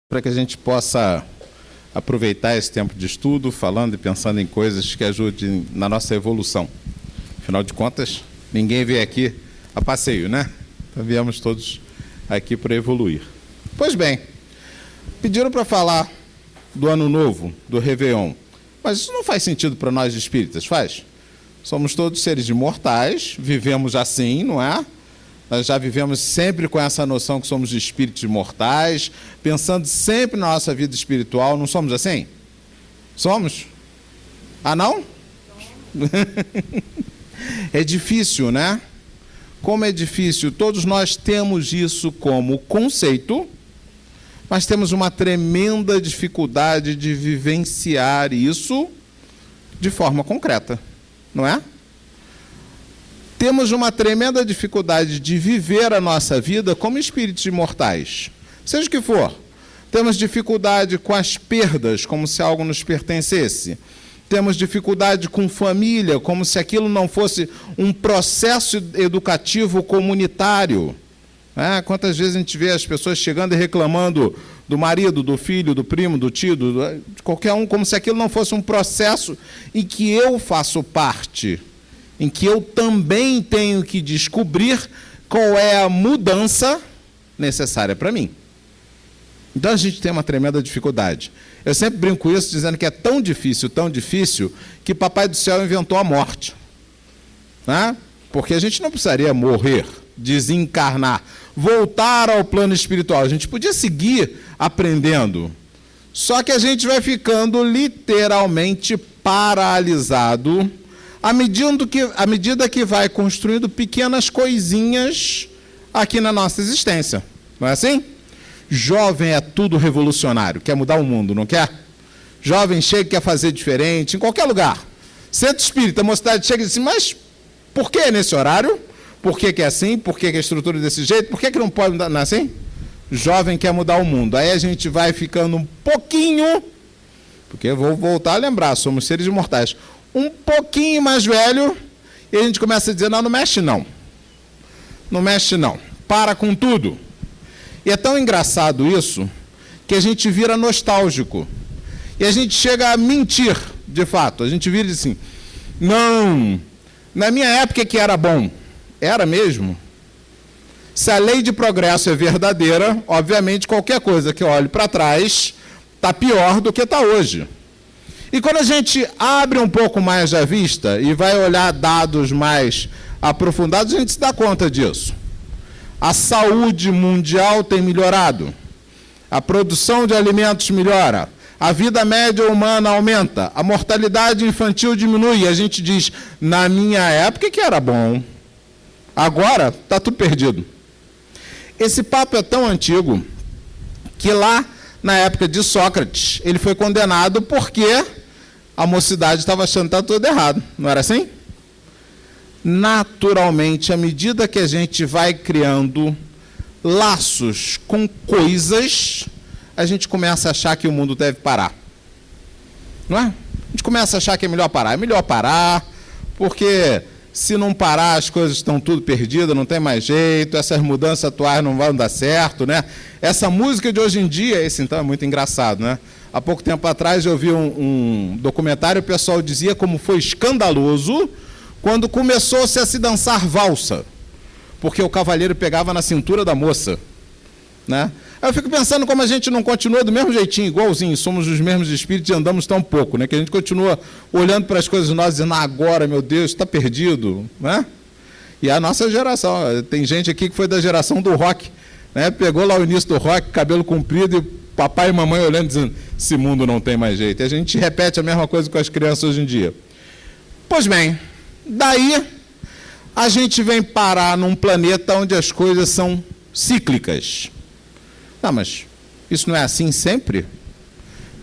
para que a gente possa aproveitar esse tempo de estudo, falando e pensando em coisas que ajudem na nossa evolução. Afinal de contas, ninguém veio aqui a passeio, né? Então viemos todos aqui para evoluir. Pois bem, pediram para falar do Ano Novo, do Réveillon, mas isso não faz sentido para nós espíritas, faz? Somos todos seres imortais, vivemos assim, não é? Nós já vivemos sempre com essa noção que somos espíritos imortais, pensando sempre na nossa vida espiritual. Não somos assim? Somos? Ah, não? É difícil, né? Como é difícil. Todos nós temos isso como conceito, mas temos uma tremenda dificuldade de vivenciar isso de forma concreta, não é? Temos uma tremenda dificuldade de viver a nossa vida como espíritos imortais. Seja o que for. Temos dificuldade com as perdas, como se algo nos pertencesse. Temos dificuldade com família, como se aquilo não fosse um processo educativo comunitário. Quantas vezes a gente vê as pessoas chegando e reclamando do marido, do filho, do primo, do tio, de qualquer um, como se aquilo não fosse um processo em que eu faço parte, em que eu também tenho que descobrir qual é a mudança necessária para mim. Então a gente tem uma tremenda dificuldade. Eu sempre brinco com isso, dizendo que é tão difícil, que Papai do Céu inventou a morte. Né? Porque a gente não precisaria morrer, desencarnar, voltar ao plano espiritual. A gente podia seguir aprendendo. Só que a gente vai ficando literalmente paralisado à medida que vai construindo pequenas coisinhas aqui na nossa existência. Não é assim? Jovem é tudo revolucionário, quer mudar o mundo, não quer? Jovem chega e quer fazer diferente, em qualquer lugar. Centro espírita, a mocidade chega e diz assim, mas por que nesse horário? Por que é assim? Por que a estrutura é desse jeito? Por que não pode mudar? Não é assim? Jovem quer mudar o mundo. Aí a gente vai ficando um pouquinho, porque eu vou voltar a lembrar, somos seres imortais, um pouquinho mais velho, e a gente começa a dizer, não mexe não. Não mexe não. Para com tudo. E é tão engraçado isso, que a gente vira nostálgico. E a gente chega a mentir, de fato. A gente vira e diz assim, não, na minha época que era bom. Era mesmo? Se a lei de progresso é verdadeira, obviamente qualquer coisa que eu olhe para trás está pior do que está hoje. E quando a gente abre um pouco mais a vista e vai olhar dados mais aprofundados, a gente se dá conta disso. A saúde mundial tem melhorado. A produção de alimentos melhora. A vida média humana aumenta. A mortalidade infantil diminui. E a gente diz, na minha época que era bom. Agora está tudo perdido. Esse papo é tão antigo que lá, na época de Sócrates, ele foi condenado porque a mocidade estava achando que estava tudo errado. Não era assim? Naturalmente, à medida que a gente vai criando laços com coisas, a gente começa a achar que o mundo deve parar. Não é? A gente começa a achar que é melhor parar. É melhor parar, porque se não parar, as coisas estão tudo perdidas, não tem mais jeito, essas mudanças atuais não vão dar certo, né? Essa música de hoje em dia, esse então é muito engraçado, né? Há pouco tempo atrás eu vi um documentário, o pessoal dizia como foi escandaloso quando começou-se a se dançar valsa, porque o cavalheiro pegava na cintura da moça, né? Aí eu fico pensando como a gente não continua do mesmo jeitinho, igualzinho, somos os mesmos espíritos e andamos tão pouco, né? Que a gente continua olhando para as coisas nós dizendo, agora, meu Deus, está perdido, né? E a nossa geração, tem gente aqui que foi da geração do rock, né? Pegou lá o início do rock, cabelo comprido, e papai e mamãe olhando dizendo, esse mundo não tem mais jeito. E a gente repete a mesma coisa com as crianças hoje em dia. Pois bem, daí a gente vem parar num planeta onde as coisas são cíclicas. Não, mas isso não é assim sempre?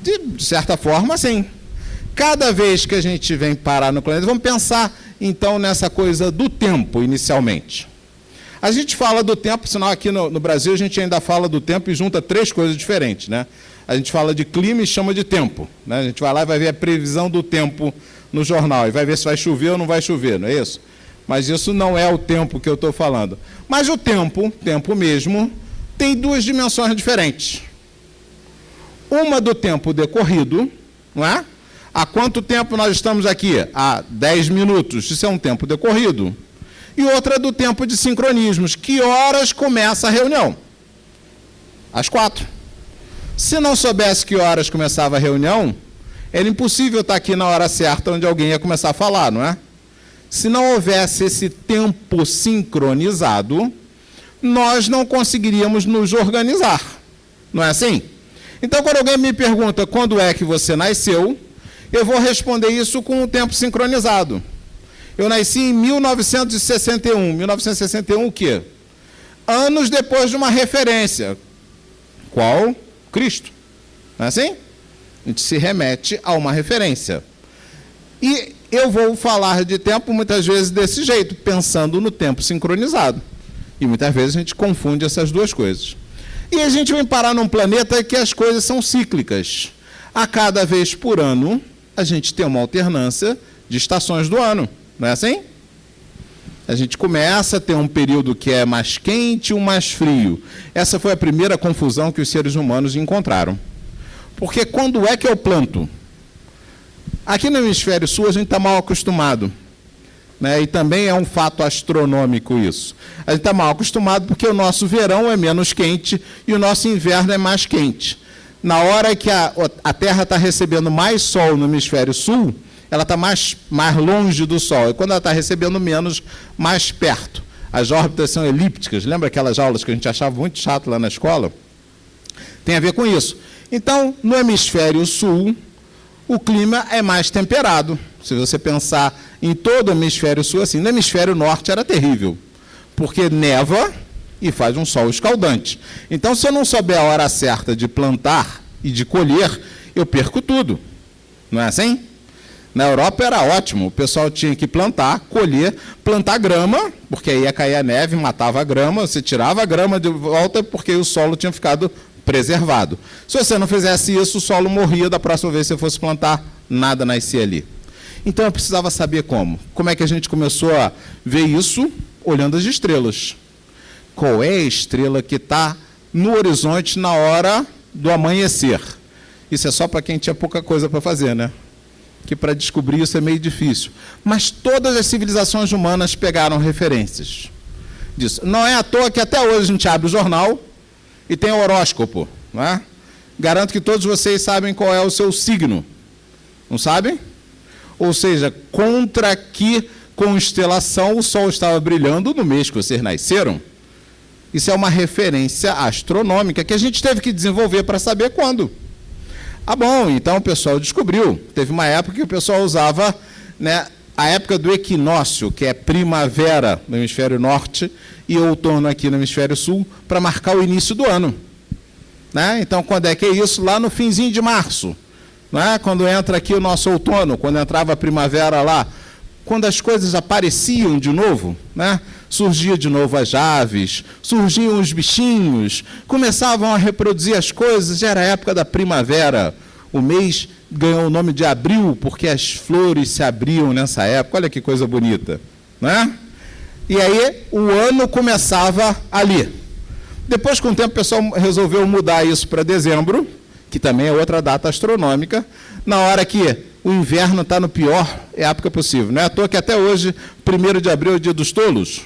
De certa forma, sim. Cada vez que a gente vem parar no planeta, vamos pensar então nessa coisa do tempo, inicialmente. A gente fala do tempo, senão aqui no Brasil a gente ainda fala do tempo e junta três coisas diferentes, né? A gente fala de clima e chama de tempo, né? A gente vai lá e vai ver a previsão do tempo no jornal e vai ver se vai chover ou não vai chover, não é isso? Mas isso não é o tempo que eu estou falando. Mas o tempo mesmo, tem duas dimensões diferentes. Uma do tempo decorrido, não é? Há quanto tempo nós estamos aqui? Há 10 minutos, isso é um tempo decorrido. E outra do tempo de sincronismos. Que horas começa a reunião? Às 4. Se não soubesse que horas começava a reunião, era impossível estar aqui na hora certa onde alguém ia começar a falar, não é? Se não houvesse esse tempo sincronizado, nós não conseguiríamos nos organizar. Não é assim? Então, quando alguém me pergunta quando é que você nasceu, eu vou responder isso com o tempo sincronizado. Eu nasci em 1961. 1961 o quê? Anos depois de uma referência. Qual? Cristo. Não é assim? A gente se remete a uma referência. E eu vou falar de tempo muitas vezes desse jeito, pensando no tempo sincronizado. E muitas vezes a gente confunde essas duas coisas. E a gente vem parar num planeta que as coisas são cíclicas. A cada vez por ano, a gente tem uma alternância de estações do ano. Não é assim? A gente começa a ter um período que é mais quente e um mais frio. Essa foi a primeira confusão que os seres humanos encontraram. Porque quando é que eu planto? Aqui no hemisfério sul a gente está mal acostumado. Né? E também é um fato astronômico isso. A gente está mal acostumado porque o nosso verão é menos quente e o nosso inverno é mais quente. Na hora que a Terra está recebendo mais sol no hemisfério sul, ela está mais longe do Sol. E quando ela está recebendo menos, mais perto. As órbitas são elípticas. Lembra aquelas aulas que a gente achava muito chato lá na escola? Tem a ver com isso. Então, no hemisfério sul, o clima é mais temperado. Se você pensar em todo o hemisfério sul, assim, no hemisfério norte era terrível, porque neva e faz um sol escaldante. Então, se eu não souber a hora certa de plantar e de colher, eu perco tudo. Não é assim? Na Europa era ótimo, o pessoal tinha que plantar, colher, plantar grama, porque aí ia cair a neve, matava a grama, você tirava a grama de volta porque o solo tinha ficado preservado. Se você não fizesse isso, o solo morria, da próxima vez que você fosse plantar, nada nascia ali. Então eu precisava saber como. Como é que a gente começou a ver isso? Olhando as estrelas. Qual é a estrela que está no horizonte na hora do amanhecer? Isso é só para quem tinha pouca coisa para fazer, né? Que para descobrir isso é meio difícil. Mas todas as civilizações humanas pegaram referências disso. Não é à toa que até hoje a gente abre o jornal e tem horóscopo, não é? Garanto que todos vocês sabem qual é o seu signo. Não sabem? Ou seja, contra que constelação o Sol estava brilhando no mês que vocês nasceram. Isso é uma referência astronômica que a gente teve que desenvolver para saber quando. Ah, bom, então o pessoal descobriu. Teve uma época que o pessoal usava, né, a época do equinócio, que é primavera no hemisfério norte e outono aqui no hemisfério sul, para marcar o início do ano. Né? Então, quando é que é isso? Lá no finzinho de março. Né? Quando entra aqui o nosso outono, quando entrava a primavera lá, quando as coisas apareciam de novo, né? Surgia de novo as aves, surgiam os bichinhos, começavam a reproduzir as coisas, já era a época da primavera. O mês ganhou o nome de abril, porque as flores se abriam nessa época. Olha que coisa bonita. Né? E aí o ano começava ali. Depois, com o tempo, o pessoal resolveu mudar isso para dezembro, que também é outra data astronômica, na hora que o inverno está no pior época possível. Não é à toa que até hoje, 1º de abril é o dia dos tolos.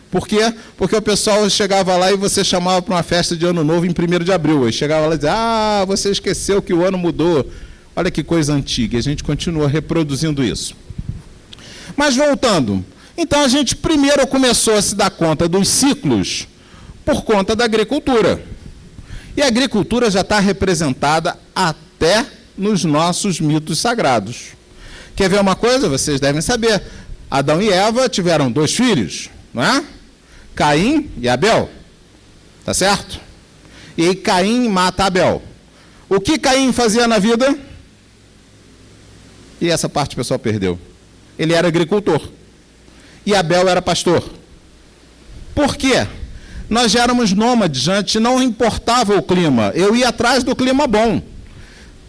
Por quê? Porque o pessoal chegava lá e você chamava para uma festa de ano novo em 1º de abril. Aí chegava lá e dizia, ah, você esqueceu que o ano mudou. Olha que coisa antiga. E a gente continua reproduzindo isso. Mas voltando. Então a gente primeiro começou a se dar conta dos ciclos por conta da agricultura. E a agricultura já está representada até nos nossos mitos sagrados. Quer ver uma coisa? Vocês devem saber. Adão e Eva tiveram 2 filhos, não é? Caim e Abel. Tá certo? E aí Caim mata Abel. O que Caim fazia na vida? E essa parte o pessoal perdeu. Ele era agricultor. E Abel era pastor. Por quê? Nós já éramos nômades antes, não importava o clima. Eu ia atrás do clima bom.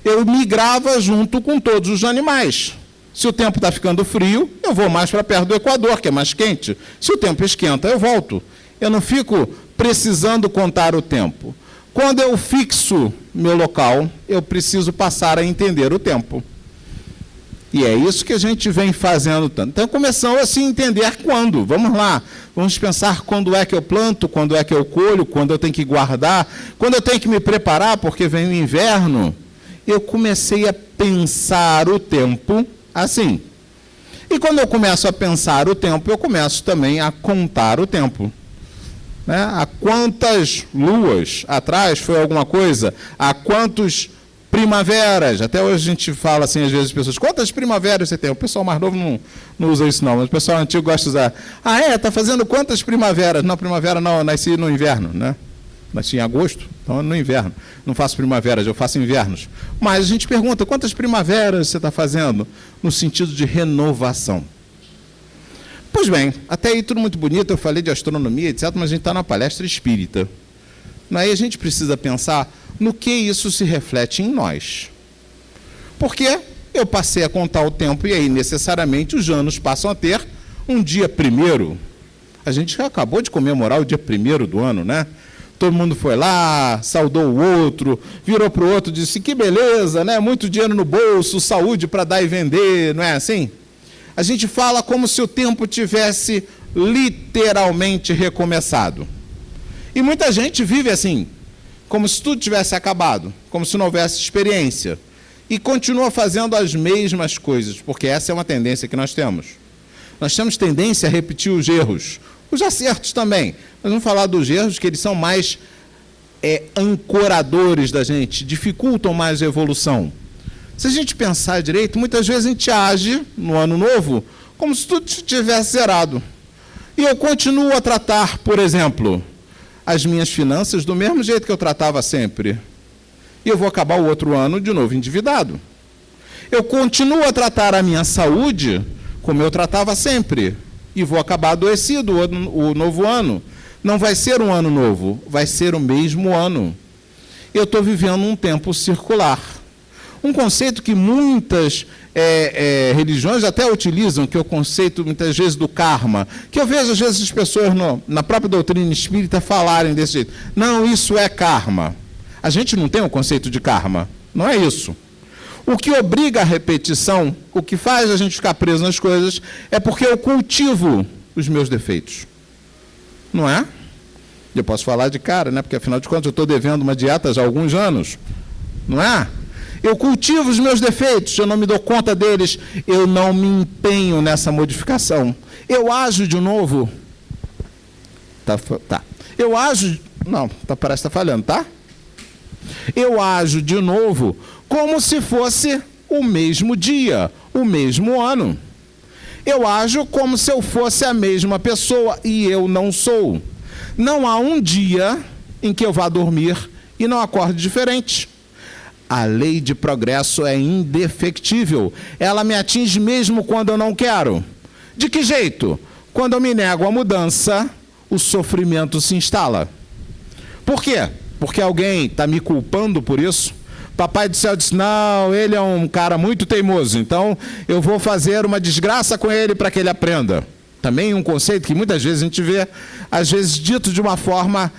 Eu migrava junto com todos os animais. Se o tempo está ficando frio, eu vou mais para perto do Equador, que é mais quente. Se o tempo esquenta, eu volto. Eu não fico precisando contar o tempo. Quando eu fixo meu local, eu preciso passar a entender o tempo. E é isso que a gente vem fazendo tanto. Então, começamos a se entender quando. Vamos lá. Vamos pensar quando é que eu planto, quando é que eu colho, quando eu tenho que guardar, quando eu tenho que me preparar, porque vem o inverno. Eu comecei a pensar o tempo assim. E quando eu começo a pensar o tempo, eu começo também a contar o tempo. Né? Há quantas luas atrás foi alguma coisa? Há quantos primaveras? Até hoje a gente fala assim, às vezes, as pessoas, quantas primaveras você tem? O pessoal mais novo não usa isso não, mas o pessoal antigo gosta de usar. Está fazendo quantas primaveras? Não, primavera não, eu nasci no inverno, né? Nasci em agosto, então no inverno. Não faço primaveras, eu faço invernos. Mas a gente pergunta, quantas primaveras você está fazendo? No sentido de renovação. Pois bem, até aí tudo muito bonito, eu falei de astronomia, etc., mas a gente está na palestra espírita. Aí a gente precisa pensar no que isso se reflete em nós. Porque eu passei a contar o tempo e aí necessariamente os anos passam a ter um dia primeiro. A gente já acabou de comemorar o dia primeiro do ano, né? Todo mundo foi lá, saudou o outro, virou para o outro e disse, que beleza, né? Muito dinheiro no bolso, saúde para dar e vender, não é assim? A gente fala como se o tempo tivesse literalmente recomeçado. E muita gente vive assim, como se tudo tivesse acabado, como se não houvesse experiência. E continua fazendo as mesmas coisas, porque essa é uma tendência que nós temos. Nós temos tendência a repetir os erros, os acertos também. Nós vamos falar dos erros, que eles são mais ancoradores da gente, dificultam mais a evolução. Se a gente pensar direito, muitas vezes a gente age no ano novo como se tudo tivesse zerado. E eu continuo a tratar, por exemplo, as minhas finanças do mesmo jeito que eu tratava sempre. E eu vou acabar o outro ano de novo endividado. Eu continuo a tratar a minha saúde como eu tratava sempre. E vou acabar adoecido o novo ano. Não vai ser um ano novo, vai ser o mesmo ano. Eu estou vivendo um tempo circular. Um conceito que muitas religiões até utilizam, que é o conceito, muitas vezes, do karma, que eu vejo, às vezes, as pessoas na própria doutrina espírita falarem desse jeito. Não, isso é karma. A gente não tem um conceito de karma. Não é isso. O que obriga a repetição, o que faz a gente ficar preso nas coisas, é porque eu cultivo os meus defeitos. Não é? Eu posso falar de cara, né? Porque, afinal de contas, eu estou devendo uma dieta já há alguns anos. Não é? Eu cultivo os meus defeitos, eu não me dou conta deles, eu não me empenho nessa modificação. Eu ajo de novo. Tá. Eu ajo... Não, parece que está falhando, tá? Eu ajo de novo como se fosse o mesmo dia, o mesmo ano. Eu ajo como se eu fosse a mesma pessoa e eu não sou. Não há um dia em que eu vá dormir e não acorde diferente. A lei de progresso é indefectível. Ela me atinge mesmo quando eu não quero. De que jeito? Quando eu me nego à mudança, o sofrimento se instala. Por quê? Porque alguém está me culpando por isso? Papai do céu disse, não, ele é um cara muito teimoso, então eu vou fazer uma desgraça com ele para que ele aprenda. Também um conceito que muitas vezes a gente vê, às vezes dito de uma forma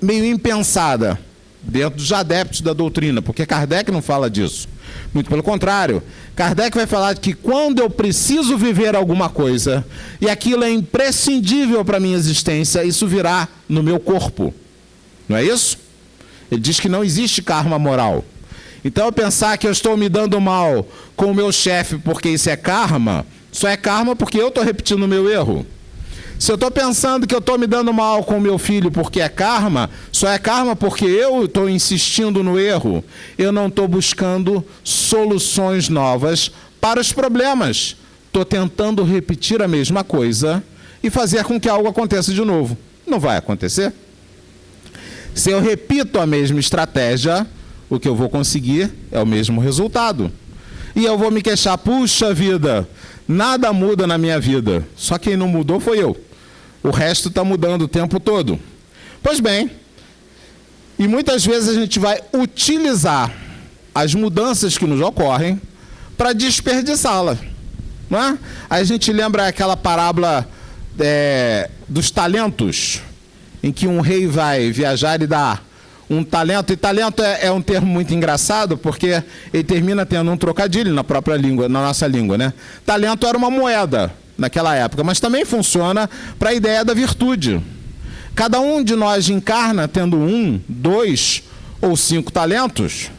meio impensada, dentro dos adeptos da doutrina, porque Kardec não fala disso. Muito pelo contrário, Kardec vai falar que quando eu preciso viver alguma coisa, e aquilo é imprescindível para a minha existência, isso virá no meu corpo. Não é isso? Ele diz que não existe karma moral. Então, eu pensar que eu estou me dando mal com o meu chefe porque isso é karma, só é karma porque eu estou repetindo o meu erro. Se eu estou pensando que eu estou me dando mal com o meu filho porque é karma, só é karma porque eu estou insistindo no erro. Eu não estou buscando soluções novas para os problemas. Estou tentando repetir a mesma coisa e fazer com que algo aconteça de novo. Não vai acontecer. Se eu repito a mesma estratégia, o que eu vou conseguir é o mesmo resultado. E eu vou me queixar, puxa vida, nada muda na minha vida. Só quem não mudou foi eu. O resto está mudando o tempo todo. Pois bem, e muitas vezes a gente vai utilizar as mudanças que nos ocorrem para desperdiçá-las. Não é? Aí a gente lembra aquela parábola dos talentos. em que um rei vai viajar e dá um talento, e talento é um termo muito engraçado, porque ele termina tendo um trocadilho na própria língua, na nossa língua, né? Talento era uma moeda naquela época, mas também funciona para a ideia da virtude. Cada um de nós encarna tendo 1, 2 ou 5 talentos,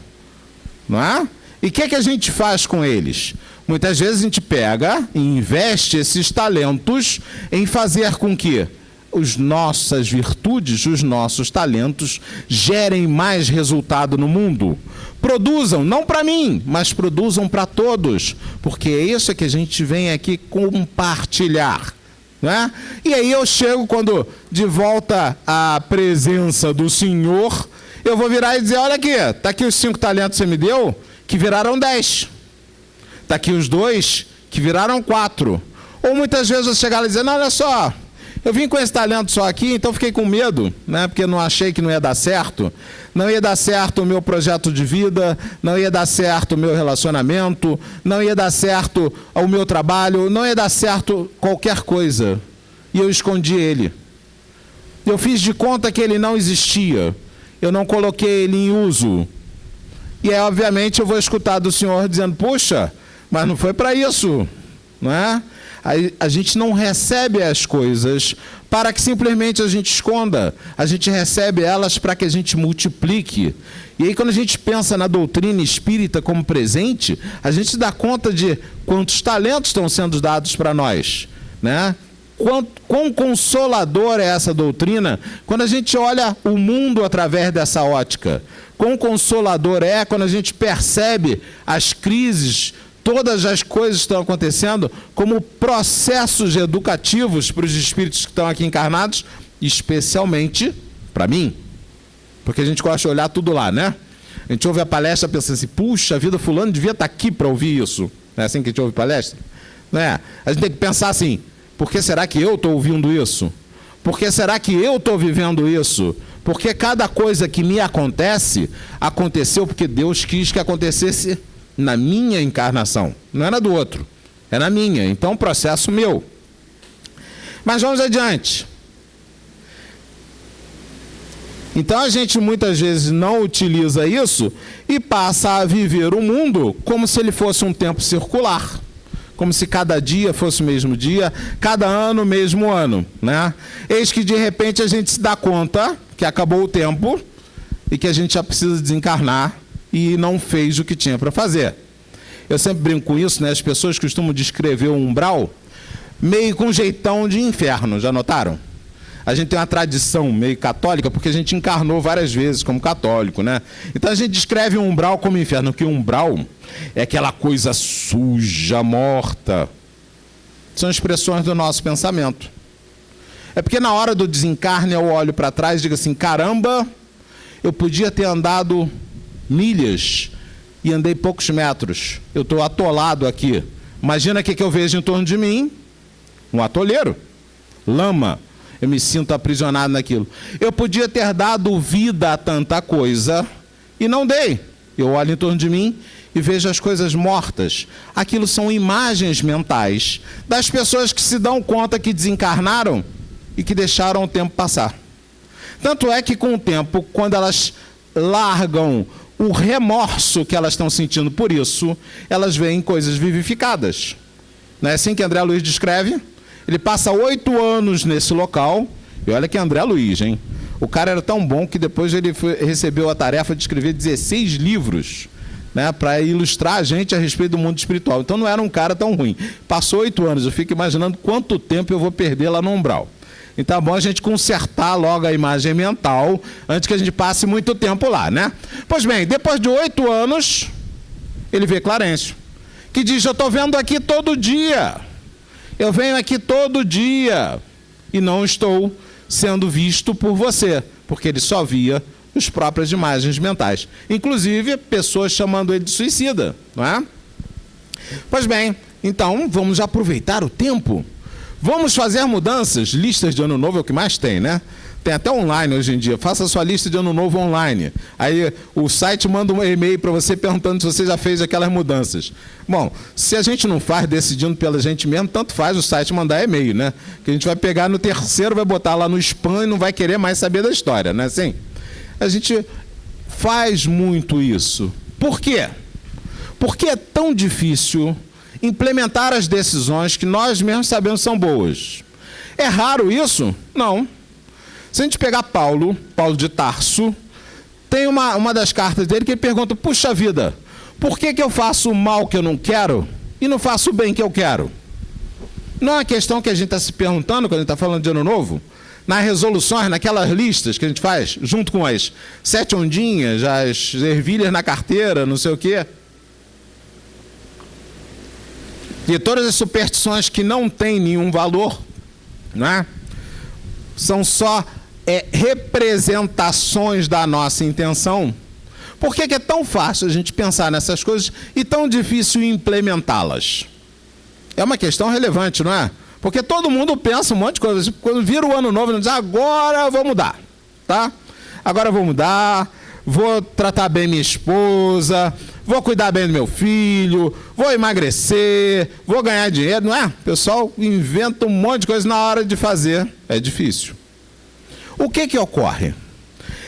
não é? E o que a gente faz com eles? Muitas vezes a gente pega e investe esses talentos em fazer com que as nossas virtudes, os nossos talentos, gerem mais resultado no mundo. Produzam, não para mim, mas produzam para todos, porque é isso que a gente vem aqui compartilhar, né? E aí eu chego, quando de volta à presença do Senhor, eu vou virar e dizer, olha aqui, está aqui os 5 talentos que você me deu, que viraram 10. Está aqui os 2, que viraram 4. Ou muitas vezes eu chegar lá e dizer, não, olha só, eu vim com esse talento só aqui, então fiquei com medo, né? Porque não achei que não ia dar certo. Não ia dar certo o meu projeto de vida, não ia dar certo o meu relacionamento, não ia dar certo o meu trabalho, não ia dar certo qualquer coisa. E eu escondi ele. Eu fiz de conta que ele não existia. Eu não coloquei ele em uso. E aí, obviamente, eu vou escutar do Senhor dizendo, puxa, mas não foi para isso, não é? A gente não recebe as coisas para que simplesmente a gente esconda. A gente recebe elas para que a gente multiplique. E aí, quando a gente pensa na doutrina espírita como presente, a gente dá conta de quantos talentos estão sendo dados para nós, né? Quão consolador é essa doutrina quando a gente olha o mundo através dessa ótica. Quão consolador é quando a gente percebe as crises, todas as coisas que estão acontecendo como processos educativos para os espíritos que estão aqui encarnados, especialmente para mim. Porque a gente gosta de olhar tudo lá, né? A gente ouve a palestra pensando assim, puxa vida, fulano devia estar aqui para ouvir isso. Não é assim que a gente ouve palestra? Não é? A gente tem que pensar assim, por que será que eu estou ouvindo isso? Por que será que eu estou vivendo isso? Porque cada coisa que me acontece, aconteceu porque Deus quis que acontecesse na minha encarnação. Não é na do outro, é na minha. Então, processo meu. Mas vamos adiante. Então, a gente muitas vezes não utiliza isso e passa a viver o mundo como se ele fosse um tempo circular. Como se cada dia fosse o mesmo dia, cada ano o mesmo ano, né? Eis que de repente a gente se dá conta que acabou o tempo e que a gente já precisa desencarnar e não fez o que tinha para fazer. Eu sempre brinco com isso, né? As pessoas costumam descrever o umbral meio com jeitão de inferno, já notaram? A gente tem uma tradição meio católica, porque a gente encarnou várias vezes como católico, né? Então a gente descreve o umbral como inferno, porque o umbral é aquela coisa suja, morta. São expressões do nosso pensamento. É porque na hora do desencarne eu olho para trás e digo assim, caramba, eu podia ter andado milhas e andei poucos metros. Eu estou atolado aqui. Imagina o que eu vejo em torno de mim. Um atoleiro. Lama. Eu me sinto aprisionado naquilo. Eu podia ter dado vida a tanta coisa e não dei. Eu olho em torno de mim e vejo as coisas mortas. Aquilo são imagens mentais das pessoas que se dão conta que desencarnaram e que deixaram o tempo passar. Tanto é que com o tempo, quando elas largam o remorso que elas estão sentindo por isso, elas veem coisas vivificadas. Não é assim que André Luiz descreve? Ele passa 8 anos nesse local, e olha que é André Luiz, hein? O cara era tão bom que depois ele recebeu a tarefa de escrever 16 livros, né, para ilustrar a gente a respeito do mundo espiritual. Então não era um cara tão ruim. Passou 8 anos, eu fico imaginando quanto tempo eu vou perder lá no umbral. Então é bom a gente consertar logo a imagem mental, antes que a gente passe muito tempo lá, né? Pois bem, depois de 8 anos, ele vê Clarencio, que diz, eu estou vendo aqui todo dia. Eu venho aqui todo dia e não estou sendo visto por você, porque ele só via as próprias imagens mentais. Inclusive, pessoas chamando ele de suicida, não é? Pois bem, então vamos aproveitar o tempo. Vamos fazer mudanças. Listas de ano novo é o que mais tem, né? Tem até online hoje em dia. Faça a sua lista de ano novo online. Aí o site manda um e-mail para você perguntando se você já fez aquelas mudanças. Bom, se a gente não faz decidindo pela gente mesmo, tanto faz o site mandar e-mail, né? Que a gente vai pegar no terceiro, vai botar lá no spam e não vai querer mais saber da história, né? Assim, a gente faz muito isso. Por quê? Porque é tão difícil implementar as decisões que nós mesmos sabemos são boas. É raro isso? Não. Se a gente pegar Paulo de Tarso, tem uma das cartas dele que ele pergunta, puxa vida, por que eu faço o mal que eu não quero e não faço o bem que eu quero? Não é uma questão que a gente está se perguntando quando a gente está falando de ano novo? Nas resoluções, naquelas listas que a gente faz, junto com as 7 ondinhas, as ervilhas na carteira, não sei o quê. E todas as superstições que não têm nenhum valor, não é? São só representações da nossa intenção. Por que é tão fácil a gente pensar nessas coisas e tão difícil implementá-las? É uma questão relevante, não é? Porque todo mundo pensa um monte de coisa. Quando vira o ano novo, diz, agora eu vou mudar, tá? Agora eu vou mudar, vou tratar bem minha esposa, vou cuidar bem do meu filho, vou emagrecer, vou ganhar dinheiro, não é? O pessoal inventa um monte de coisa na hora de fazer. É difícil. O que ocorre?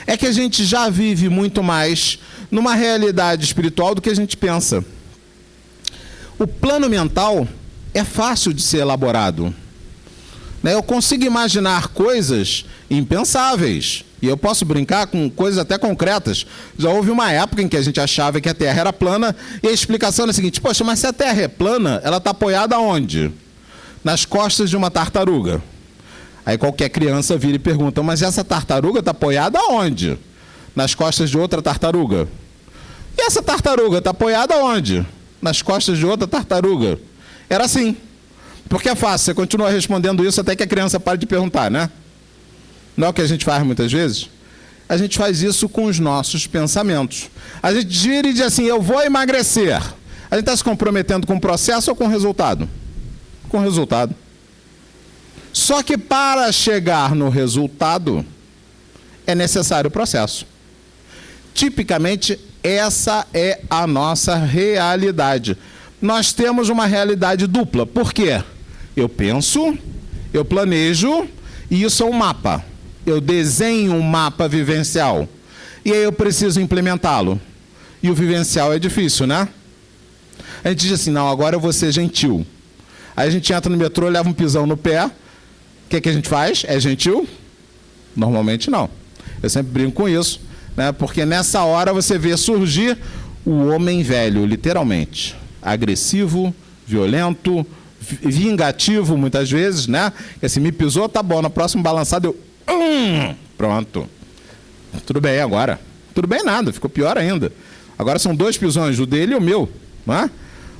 É que a gente já vive muito mais numa realidade espiritual do que a gente pensa. O plano mental é fácil de ser elaborado. Eu consigo imaginar coisas impensáveis. E eu posso brincar com coisas até concretas. Já houve uma época em que a gente achava que a Terra era plana e a explicação é a seguinte, poxa, mas se a Terra é plana, ela está apoiada onde? Nas costas de uma tartaruga. Aí qualquer criança vira e pergunta, mas essa tartaruga está apoiada onde? Nas costas de outra tartaruga. E essa tartaruga está apoiada onde? Nas costas de outra tartaruga. Era assim. Porque é fácil, você continua respondendo isso até que a criança pare de perguntar, né? Não é o que a gente faz muitas vezes? A gente faz isso com os nossos pensamentos. A gente gira e diz assim, eu vou emagrecer. A gente está se comprometendo com o processo ou com o resultado? Com o resultado. Só que para chegar no resultado, é necessário o processo. Tipicamente, essa é a nossa realidade. Nós temos uma realidade dupla. Por quê? Eu penso, eu planejo, e isso é um mapa. Eu desenho um mapa vivencial. E aí eu preciso implementá-lo. E o vivencial é difícil, né? A gente diz assim, não, agora eu vou ser gentil. Aí a gente entra no metrô, leva um pisão no pé. O que a gente faz? É gentil? Normalmente não. Eu sempre brinco com isso, né? Porque nessa hora você vê surgir o homem velho, literalmente. Agressivo, violento, vingativo muitas vezes, né? Que assim, me pisou, tá bom, na próxima balançada eu... pronto. Tudo bem agora. Tudo bem nada, ficou pior ainda. Agora são 2 pisões, o dele e o meu, né?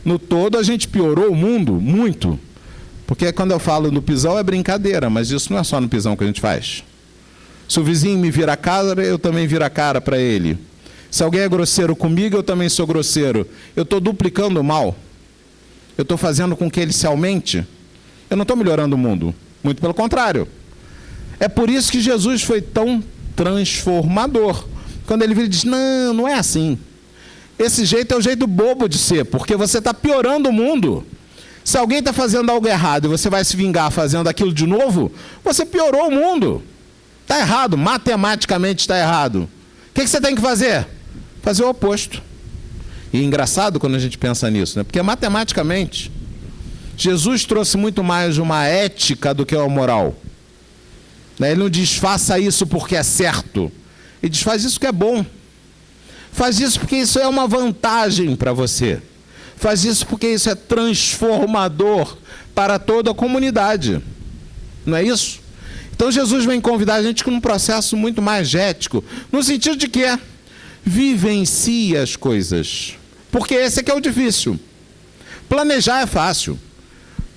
No todo a gente piorou o mundo muito. Porque quando eu falo no pisão é brincadeira, mas isso não é só no pisão que a gente faz. Se o vizinho me vira a cara, eu também viro a cara para ele. Se alguém é grosseiro comigo, eu também sou grosseiro. Eu estou duplicando o mal. Eu estou fazendo com que ele se aumente. Eu não estou melhorando o mundo. Muito pelo contrário. É por isso que Jesus foi tão transformador. Quando ele vira e diz, não, não é assim. Esse jeito é o jeito bobo de ser, porque você está piorando o mundo. Se alguém está fazendo algo errado e você vai se vingar fazendo aquilo de novo, você piorou o mundo. Está errado, matematicamente está errado. O que você tem que fazer? Fazer o oposto. E é engraçado quando a gente pensa nisso, né? Porque matematicamente, Jesus trouxe muito mais uma ética do que uma moral. Ele não diz, faça isso porque é certo. Ele diz, faz isso que é bom. Faz isso porque isso é uma vantagem para você. Faz isso porque isso é transformador para toda a comunidade. Não é isso? Então Jesus vem convidar a gente com um processo muito mais ético, no sentido de que vivencie as coisas. Porque esse é que é o difícil. Planejar é fácil.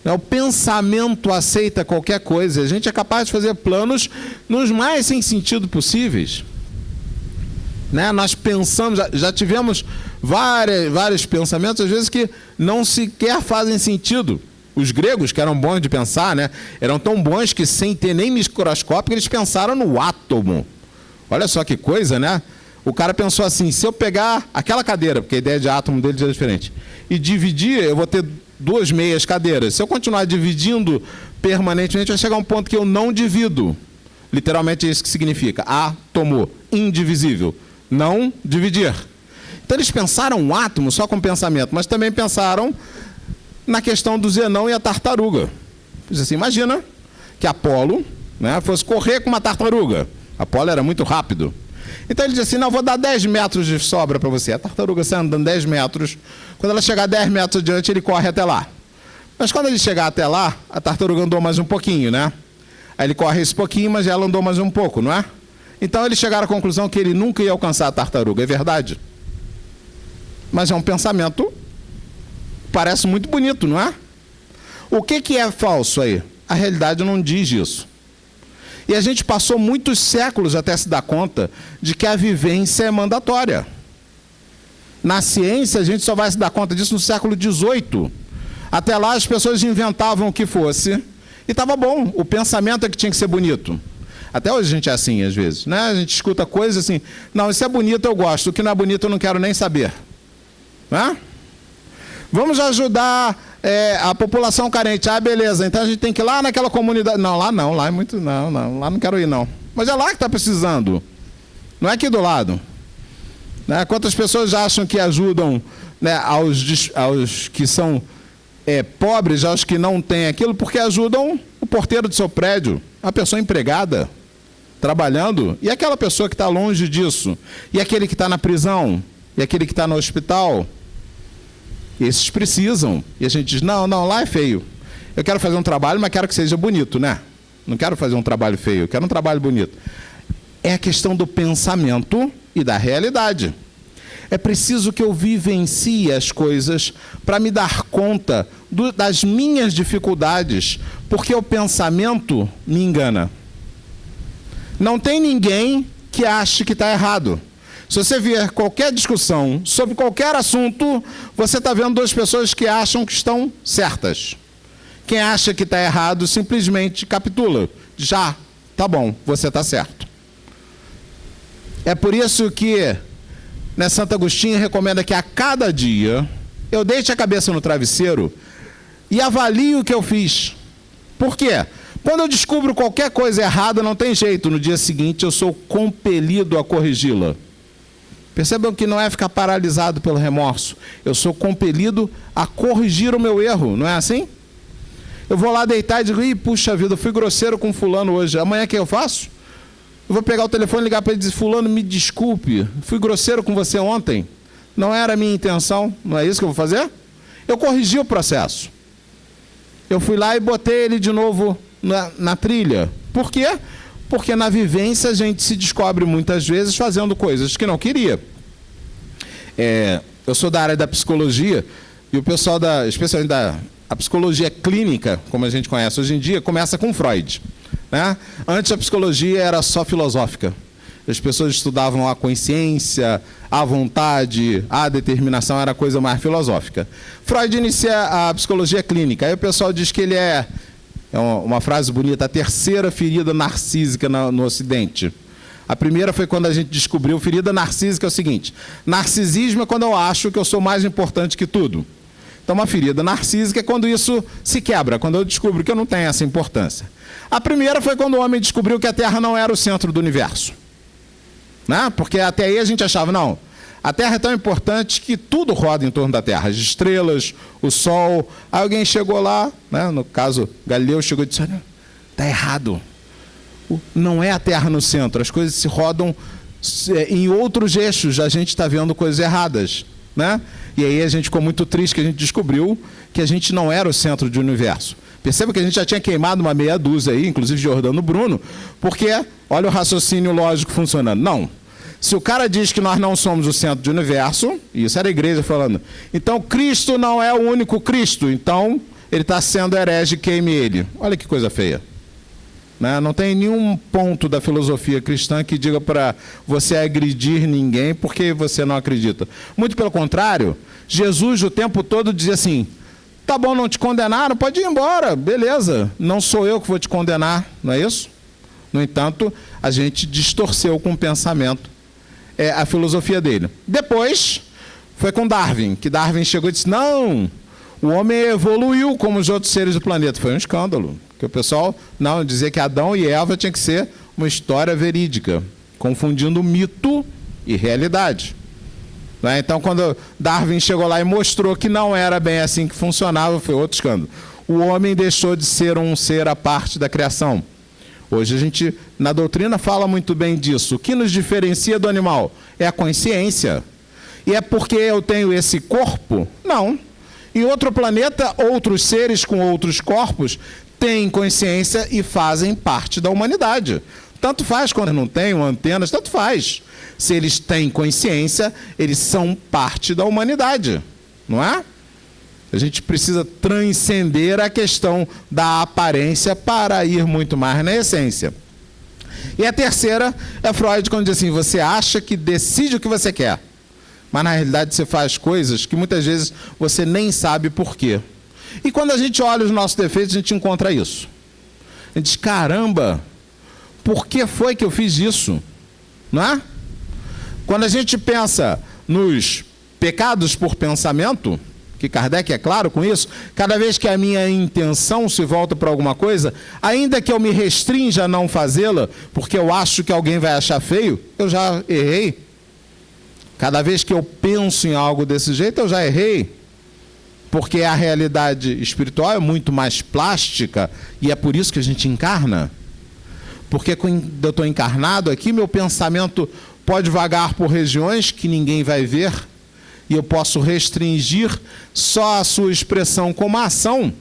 O pensamento aceita qualquer coisa. A gente é capaz de fazer planos nos mais sem sentido possíveis. Né? Nós pensamos, já tivemos vários pensamentos, às vezes, que não sequer fazem sentido. Os gregos, que eram bons de pensar, né, eram tão bons que, sem ter nem microscópio, eles pensaram no átomo. Olha só que coisa, né? O cara pensou assim, se eu pegar aquela cadeira, porque a ideia de átomo deles é diferente, e dividir, eu vou ter 2 meias cadeiras. Se eu continuar dividindo permanentemente, vai chegar um ponto que eu não divido. Literalmente é isso que significa. Átomo, indivisível. Não dividir. Então eles pensaram um átomo só com pensamento, mas também pensaram na questão do Zenão e a tartaruga. Diz assim, imagina que Apolo, né, fosse correr com uma tartaruga. Apolo era muito rápido. Então ele disse assim, não, vou dar 10 metros de sobra para você. A tartaruga sai andando 10 metros. Quando ela chegar 10 metros adiante, ele corre até lá. Mas quando ele chegar até lá, a tartaruga andou mais um pouquinho, né? Aí ele corre esse pouquinho, mas ela andou mais um pouco, não é? Então eles chegaram à conclusão que ele nunca ia alcançar a tartaruga. É verdade? Mas é um pensamento, parece muito bonito, não é? O que é falso aí? A realidade não diz isso. E a gente passou muitos séculos até se dar conta de que a vivência é mandatória. Na ciência, a gente só vai se dar conta disso no século XVIII. Até lá, as pessoas inventavam o que fosse e estava bom. O pensamento é que tinha que ser bonito. Até hoje a gente é assim, às vezes, né? A gente escuta coisas assim, não, isso é bonito, eu gosto. O que não é bonito, eu não quero nem saber. Né? Vamos ajudar a população carente. Ah, beleza, então a gente tem que ir lá naquela comunidade. Não, lá é muito... Não, lá não quero ir, não. Mas é lá que está precisando. Não é aqui do lado. Né? Quantas pessoas acham que ajudam, né, aos que são pobres, aos que não têm aquilo, porque ajudam o porteiro do seu prédio, a pessoa empregada, trabalhando, e aquela pessoa que está longe disso, e aquele que está na prisão, e aquele que está no hospital. Esses precisam. E a gente diz, não, lá é feio. Eu quero fazer um trabalho, mas quero que seja bonito, né? Não quero fazer um trabalho feio, eu quero um trabalho bonito. É a questão do pensamento e da realidade. É preciso que eu vivencie as coisas para me dar conta das minhas dificuldades, porque o pensamento me engana. Não tem ninguém que ache que está errado. Se você ver qualquer discussão sobre qualquer assunto, você está vendo 2 pessoas que acham que estão certas. Quem acha que está errado simplesmente capitula. Já, tá bom, você está certo. É por isso que, né, Santo Agostinho recomenda que a cada dia eu deite a cabeça no travesseiro e avalie o que eu fiz. Por quê? Quando eu descubro qualquer coisa errada, não tem jeito. No dia seguinte, eu sou compelido a corrigi-la. Percebam que não é ficar paralisado pelo remorso. Eu sou compelido a corrigir o meu erro, não é assim? Eu vou lá deitar e digo, puxa vida, eu fui grosseiro com fulano hoje. Amanhã o que eu faço? Eu vou pegar o telefone e ligar para ele e dizer, fulano, me desculpe, fui grosseiro com você ontem. Não era a minha intenção, não é isso que eu vou fazer? Eu corrigi o processo. Eu fui lá e botei ele de novo na trilha. Por quê? Porque na vivência a gente se descobre muitas vezes fazendo coisas que não queria. Eu sou da área da psicologia e o pessoal especialmente a psicologia clínica, como a gente conhece hoje em dia, começa com Freud. Né? Antes a psicologia era só filosófica. As pessoas estudavam a consciência, a vontade, a determinação, era coisa mais filosófica. Freud inicia a psicologia clínica. Aí o pessoal diz que ele é uma frase bonita, a terceira ferida narcísica no Ocidente. A primeira foi quando a gente descobriu ferida narcísica é o seguinte, narcisismo é quando eu acho que eu sou mais importante que tudo. Então uma ferida narcísica é quando isso se quebra, quando eu descubro que eu não tenho essa importância. A primeira foi quando o homem descobriu que a Terra não era o centro do universo. Né? Porque até aí a gente achava, não, a Terra é tão importante que tudo roda em torno da Terra, as estrelas, o Sol. Aí alguém chegou lá, né? No caso, Galileu chegou e disse, está errado. Não é a Terra no centro, as coisas se rodam em outros eixos, a gente está vendo coisas erradas. Né? E aí a gente ficou muito triste que a gente descobriu que a gente não era o centro do universo. Perceba que a gente já tinha queimado uma meia dúzia aí, inclusive Jordano Bruno, porque olha o raciocínio lógico funcionando. Não. Se o cara diz que nós não somos o centro do universo, isso era a igreja falando, então Cristo não é o único Cristo, então ele está sendo herege, queime ele. Olha que coisa feia. Né? Não tem nenhum ponto da filosofia cristã que diga para você agredir ninguém porque você não acredita. Muito pelo contrário, Jesus o tempo todo dizia assim, Tá bom, não te condenaram, pode ir embora, beleza. Não sou eu que vou te condenar, não é isso? No entanto, a gente distorceu com o pensamento a filosofia dele. Depois, foi com Darwin, que Darwin chegou e disse, não, o homem evoluiu como os outros seres do planeta. Foi um escândalo, que o pessoal não dizia que Adão e Eva tinha que ser uma história verídica, confundindo mito e realidade. Então, quando Darwin chegou lá e mostrou que não era bem assim que funcionava, foi outro escândalo. O homem deixou de ser um ser à parte da criação. Hoje a gente, na doutrina, fala muito bem disso. O que nos diferencia do animal é a consciência. E é porque eu tenho esse corpo? Não. Em outro planeta, outros seres com outros corpos têm consciência e fazem parte da humanidade. Tanto faz quando não têm antenas, tanto faz. Se eles têm consciência, eles são parte da humanidade, não é? A gente precisa transcender a questão da aparência para ir muito mais na essência. E a terceira é Freud, quando diz assim, você acha que decide o que você quer, mas na realidade você faz coisas que muitas vezes você nem sabe por quê. E quando a gente olha os nossos defeitos, a gente encontra isso. A gente diz, caramba, por que foi que eu fiz isso? Não é? Quando a gente pensa nos pecados por pensamento, que Kardec é claro com isso, cada vez que a minha intenção se volta para alguma coisa, ainda que eu me restrinja a não fazê-la, porque eu acho que alguém vai achar feio, eu já errei. Cada vez que eu penso em algo desse jeito, eu já errei. Porque a realidade espiritual é muito mais plástica e é por isso que a gente encarna. Porque quando eu estou encarnado aqui, meu pensamento pode vagar por regiões que ninguém vai ver e eu posso restringir só a sua expressão como ação.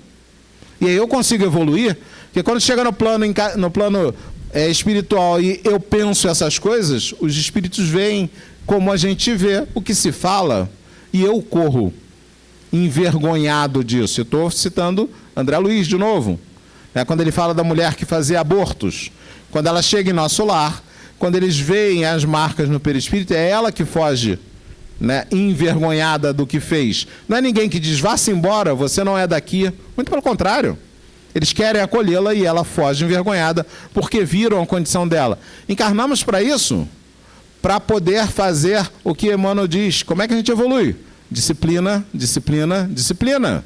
E aí eu consigo evoluir, porque quando chega no plano espiritual e eu penso essas coisas, os espíritos veem como a gente vê o que se fala e eu corro envergonhado disso. Eu estou citando André Luiz de novo. Quando ele fala da mulher que fazia abortos, quando ela chega em nosso lar, quando eles veem as marcas no perispírito, é ela que foge, né, envergonhada do que fez. Não é ninguém que diz, vá-se embora, você não é daqui. Muito pelo contrário. Eles querem acolhê-la e ela foge envergonhada porque viram a condição dela. Encarnamos para isso, para poder fazer o que Emmanuel diz. Como é que a gente evolui? Disciplina, disciplina, disciplina.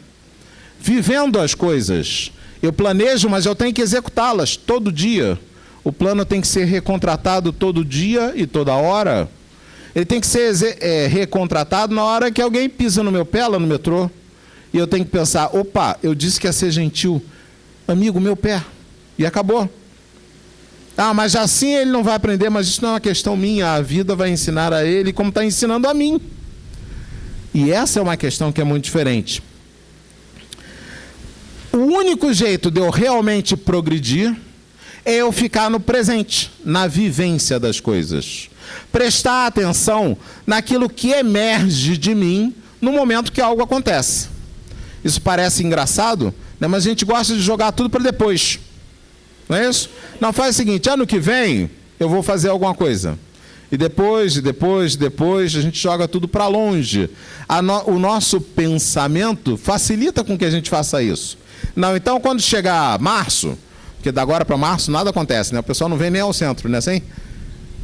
Vivendo as coisas. Eu planejo, mas eu tenho que executá-las todo dia. O plano tem que ser recontratado todo dia e toda hora. Ele tem que ser recontratado na hora que alguém pisa no meu pé lá no metrô. E eu tenho que pensar, opa, eu disse que ia ser gentil. Amigo, meu pé. E acabou. Ah, mas assim ele não vai aprender, mas isso não é uma questão minha. A vida vai ensinar a ele como está ensinando a mim. E essa é uma questão que é muito diferente. O único jeito de eu realmente progredir é eu ficar no presente, na vivência das coisas. Prestar atenção naquilo que emerge de mim no momento que algo acontece. Isso parece engraçado, né? Mas a gente gosta de jogar tudo para depois. Não é isso? Não, faz o seguinte, ano que vem eu vou fazer alguma coisa. E depois, a gente joga tudo para longe. O nosso pensamento facilita com que a gente faça isso. Não, então quando chegar março, porque da agora para março nada acontece, né? O pessoal não vem nem ao centro, né? Assim?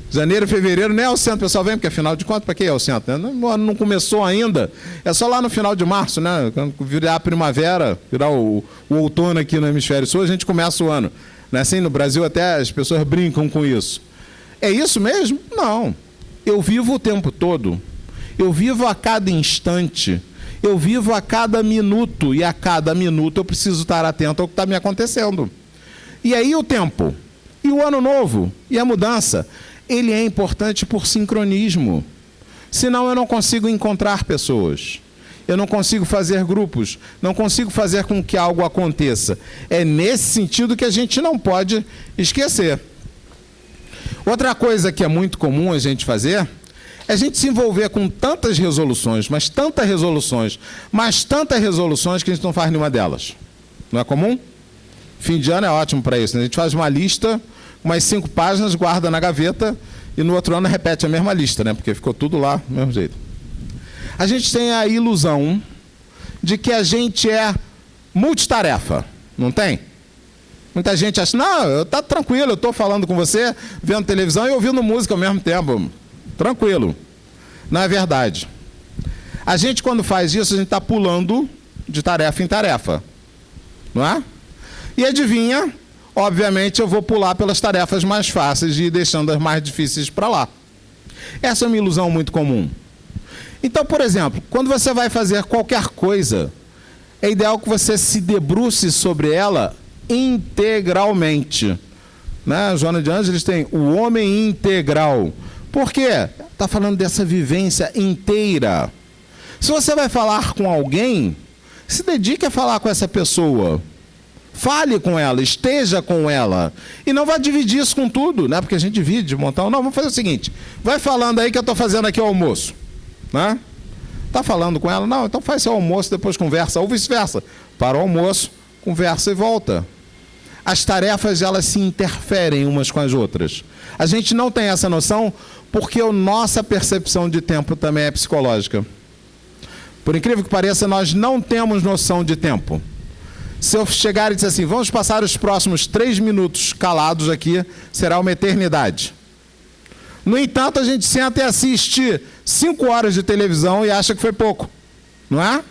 Janeiro, fevereiro, nem ao centro o pessoal vem, porque afinal de contas, para que é o centro? Né? Não começou ainda, é só lá no final de março, né? Quando virar a primavera, virar o outono aqui no hemisfério sul, a gente começa o ano. Né? Assim, no Brasil até as pessoas brincam com isso. É isso mesmo? Não. Eu vivo o tempo todo. Eu vivo a cada instante. Eu vivo a cada minuto. E a cada minuto eu preciso estar atento ao que está me acontecendo. E aí o tempo, e o ano novo, e a mudança, ele é importante por sincronismo. Senão eu não consigo encontrar pessoas. Eu não consigo fazer grupos. Não consigo fazer com que algo aconteça. É nesse sentido que a gente não pode esquecer. Outra coisa que é muito comum a gente fazer é a gente se envolver com tantas resoluções, mas tantas resoluções que a gente não faz nenhuma delas. Não é comum? Fim de ano é ótimo para isso, né? A gente faz uma lista, umas 5 páginas, guarda na gaveta e no outro ano repete a mesma lista, né? Porque ficou tudo lá do mesmo jeito. A gente tem a ilusão de que a gente é multitarefa, não tem? Muita gente acha, não, tá tranquilo, eu estou falando com você, vendo televisão e ouvindo música ao mesmo tempo. Tranquilo. Não é verdade. A gente, quando faz isso, a gente está pulando de tarefa em tarefa. Não é? E adivinha, obviamente, eu vou pular pelas tarefas mais fáceis e ir deixando as mais difíceis para lá. Essa é uma ilusão muito comum. Então, por exemplo, quando você vai fazer qualquer coisa, é ideal que você se debruce sobre ela integralmente. Né? Joana de Ângeles tem o homem integral. Por quê? Está falando dessa vivência inteira. Se você vai falar com alguém, se dedique a falar com essa pessoa. Fale com ela, esteja com ela. E não vá dividir isso com tudo, né? Porque a gente divide de montão. Não, vamos fazer o seguinte. Vai falando aí que eu estou fazendo aqui o almoço. Né? Está falando com ela? Não, então faz seu almoço, depois conversa. Ou vice-versa. Para o almoço, conversa e volta. As tarefas, elas se interferem umas com as outras. A gente não tem essa noção porque a nossa percepção de tempo também é psicológica. Por incrível que pareça, nós não temos noção de tempo. Se eu chegar e disser assim, vamos passar os próximos 3 minutos calados aqui, será uma eternidade. No entanto, a gente senta e assiste 5 horas de televisão e acha que foi pouco. Não é?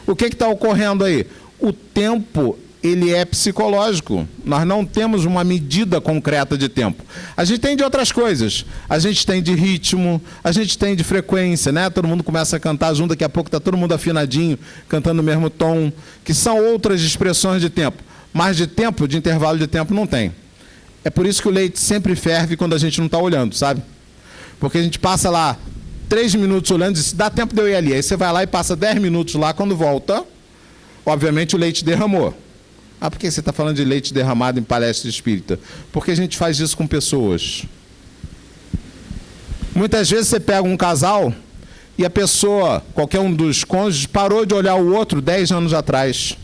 O que está ocorrendo aí? O tempo, ele é psicológico. Nós não temos uma medida concreta de tempo. A gente tem de outras coisas. A gente tem de ritmo, a gente tem de frequência, né? Todo mundo começa a cantar junto, daqui a pouco está todo mundo afinadinho, cantando o mesmo tom, que são outras expressões de tempo. Mas de tempo, de intervalo de tempo, não tem. É por isso que o leite sempre ferve quando a gente não está olhando, sabe? Porque a gente passa lá 3 minutos olhando e diz, dá tempo de eu ir ali. Aí você vai lá e passa 10 minutos lá, quando volta, obviamente o leite derramou. Ah, por que você está falando de leite derramado em palestra espírita? Porque a gente faz isso com pessoas. Muitas vezes você pega um casal e a pessoa, qualquer um dos cônjuges, parou de olhar o outro 10 anos atrás.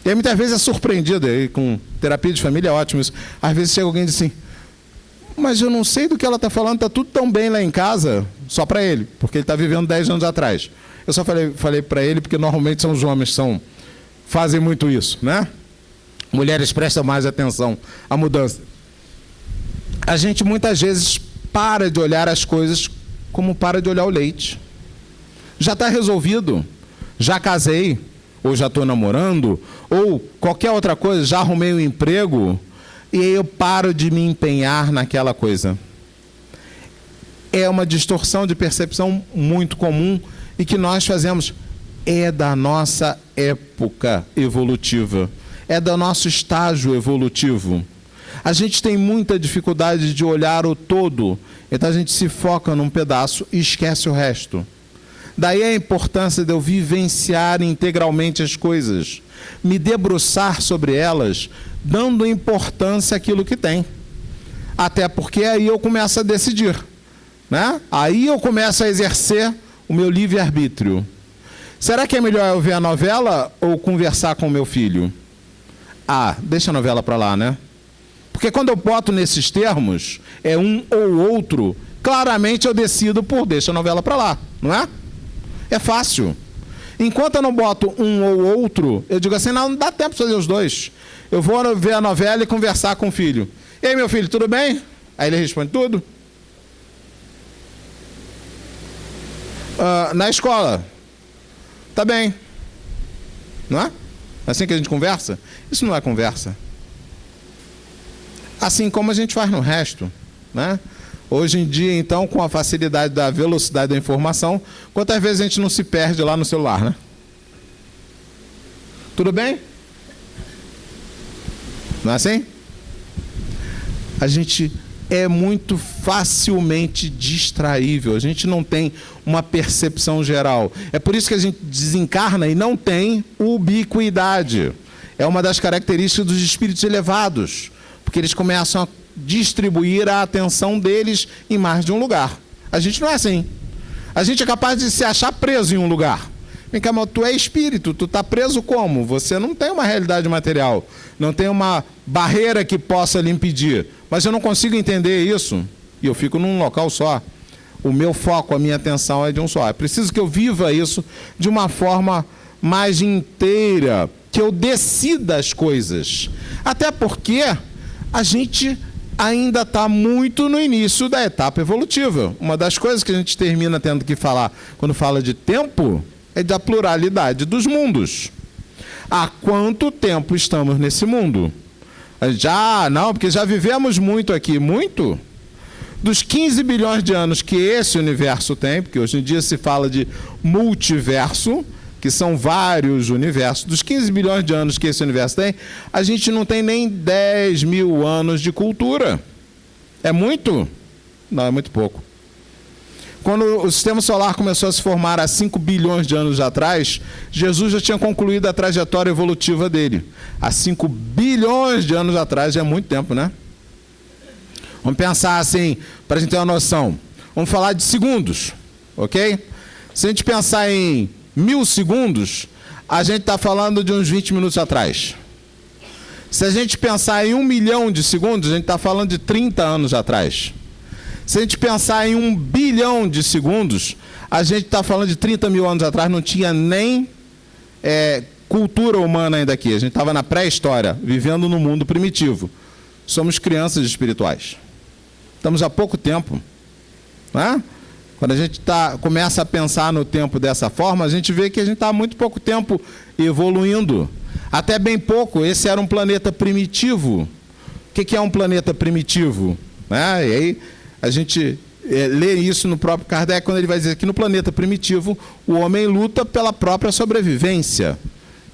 E aí muitas vezes é surpreendido, e com terapia de família é ótimo isso. Às vezes chega alguém e diz assim, mas eu não sei do que ela está falando, está tudo tão bem lá em casa, só para ele, porque ele está vivendo 10 anos atrás. Eu só falei para ele porque normalmente são os homens que fazem muito isso, né? Mulheres prestam mais atenção à mudança. A gente muitas vezes para de olhar as coisas como para de olhar o leite. Já está resolvido, já casei, ou já estou namorando, ou qualquer outra coisa, já arrumei um emprego, e aí eu paro de me empenhar naquela coisa. É uma distorção de percepção muito comum e que nós fazemos. É da nossa época evolutiva, é do nosso estágio evolutivo. A gente tem muita dificuldade de olhar o todo, então a gente se foca num pedaço e esquece o resto. Daí a importância de eu vivenciar integralmente as coisas, me debruçar sobre elas, dando importância àquilo que tem. Até porque aí eu começo a decidir, né? Aí eu começo a exercer o meu livre-arbítrio. Será que é melhor eu ver a novela ou conversar com o meu filho? Ah, deixa a novela para lá, né? Porque quando eu boto nesses termos, é um ou outro, claramente eu decido por deixa a novela para lá, não é? É fácil. Enquanto eu não boto um ou outro, eu digo assim, não dá tempo de fazer os dois. Eu vou ver a novela e conversar com o filho. E aí, meu filho, tudo bem? Aí ele responde, tudo. Na escola, tá bem. Não é? Assim que a gente conversa? Isso não é conversa. Assim como a gente faz no resto, né? Hoje em dia, então, com a facilidade da velocidade da informação, quantas vezes a gente não se perde lá no celular, né? Tudo bem? Não é assim? A gente é muito facilmente distraível, a gente não tem uma percepção geral. É por isso que a gente desencarna e não tem ubiquidade. É uma das características dos espíritos elevados, porque eles começam a distribuir a atenção deles em mais de um lugar. A gente não é assim. A gente é capaz de se achar preso em um lugar. Vem cá, mas tu é espírito, tu está preso como? Você não tem uma realidade material, não tem uma barreira que possa lhe impedir. Mas eu não consigo entender isso e eu fico num local só. O meu foco, a minha atenção é de um só. É preciso que eu viva isso de uma forma mais inteira, que eu decida as coisas. Até porque a gente ainda está muito no início da etapa evolutiva. Uma das coisas que a gente termina tendo que falar quando fala de tempo é da pluralidade dos mundos. Há quanto tempo estamos nesse mundo? Não, porque já vivemos muito aqui. Muito? Dos 15 bilhões de anos que esse universo tem, porque hoje em dia se fala de multiverso, que são vários universos, dos 15 bilhões de anos que esse universo tem, a gente não tem nem 10 mil anos de cultura. É muito? Não, é muito pouco. Quando o sistema solar começou a se formar há 5 bilhões de anos atrás, Jesus já tinha concluído a trajetória evolutiva dele. Há 5 bilhões de anos atrás, já é muito tempo, né? Vamos pensar assim, para a gente ter uma noção. Vamos falar de segundos, ok? Se a gente pensar em 1000 segundos, a gente está falando de uns 20 minutos atrás. Se a gente pensar em 1 milhão de segundos, a gente está falando de 30 anos atrás. Se a gente pensar em 1 bilhão de segundos, a gente está falando de 30 mil anos atrás, não tinha nem cultura humana ainda aqui. A gente estava na pré-história, vivendo no mundo primitivo. Somos crianças espirituais. Estamos há pouco tempo, né? Quando a gente começa a pensar no tempo dessa forma, a gente vê que a gente está há muito pouco tempo evoluindo. Até bem pouco. Esse era um planeta primitivo. O que é um planeta primitivo? Né? E aí a gente lê isso no próprio Kardec, quando ele vai dizer que no planeta primitivo o homem luta pela própria sobrevivência.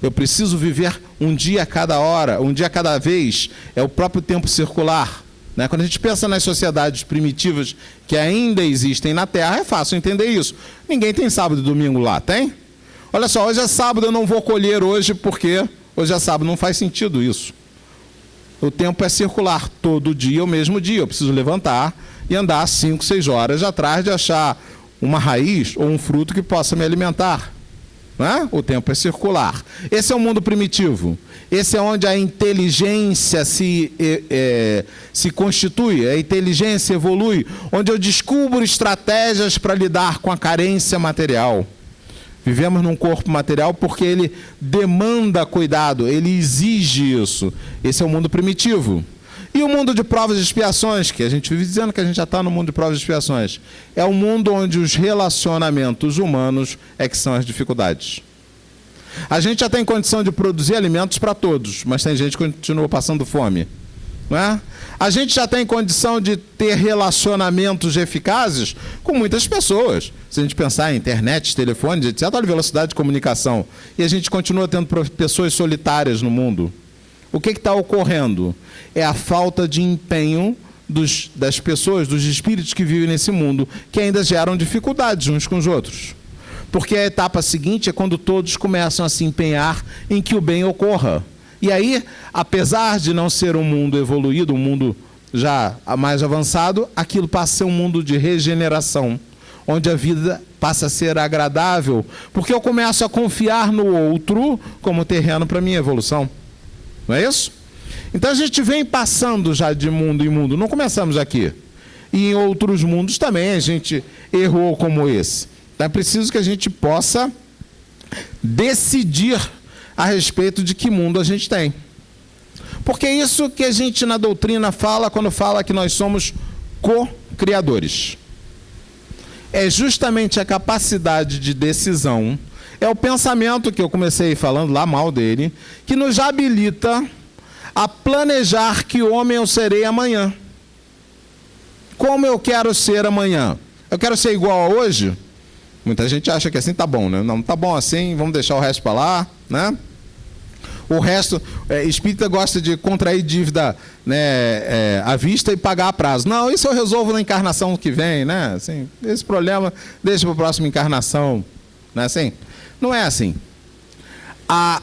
Eu preciso viver um dia a cada hora, um dia a cada vez. É o próprio tempo circular. Né? Quando a gente pensa nas sociedades primitivas que ainda existem na Terra, é fácil entender isso. Ninguém tem sábado e domingo lá, tem? Olha só, hoje é sábado, eu não vou colher hoje porque hoje é sábado. Não faz sentido isso. O tempo é circular, todo dia, o mesmo dia. Eu preciso levantar e andar 5, 6 horas atrás de achar uma raiz ou um fruto que possa me alimentar. Né? O tempo é circular. Esse é o mundo primitivo. Esse é onde a inteligência se constitui, a inteligência evolui, onde eu descubro estratégias para lidar com a carência material. Vivemos num corpo material porque ele demanda cuidado, ele exige isso. Esse é o mundo primitivo. E o mundo de provas e expiações, que a gente vive dizendo que a gente já está no mundo de provas e expiações, é o mundo onde os relacionamentos humanos é que são as dificuldades. A gente já tem condição de produzir alimentos para todos, mas tem gente que continua passando fome. Não é? A gente já tem condição de ter relacionamentos eficazes com muitas pessoas. Se a gente pensar em internet, telefone, etc., olha a velocidade de comunicação. E a gente continua tendo pessoas solitárias no mundo. O que está ocorrendo? É a falta de empenho das pessoas, dos espíritos que vivem nesse mundo, que ainda geram dificuldades uns com os outros. Porque a etapa seguinte é quando todos começam a se empenhar em que o bem ocorra. E aí, apesar de não ser um mundo evoluído, um mundo já mais avançado, aquilo passa a ser um mundo de regeneração, onde a vida passa a ser agradável, porque eu começo a confiar no outro como terreno para a minha evolução. Não é isso? Então a gente vem passando já de mundo em mundo, não começamos aqui. E em outros mundos também a gente errou como esse. Então é preciso que a gente possa decidir a respeito de que mundo a gente tem. Porque é isso que a gente na doutrina fala quando fala que nós somos co-criadores. É justamente a capacidade de decisão, é o pensamento que eu comecei falando lá mal dele, que nos habilita a planejar que homem eu serei amanhã. Como eu quero ser amanhã? Eu quero ser igual a hoje? Muita gente acha que assim tá bom, né? Não, tá bom assim, vamos deixar o resto para lá, né? O resto, espírita gosta de contrair dívida, né, à vista e pagar a prazo. Não, isso eu resolvo na encarnação que vem, né? Assim, esse problema deixa para a próxima encarnação. Não é assim? Não é assim. A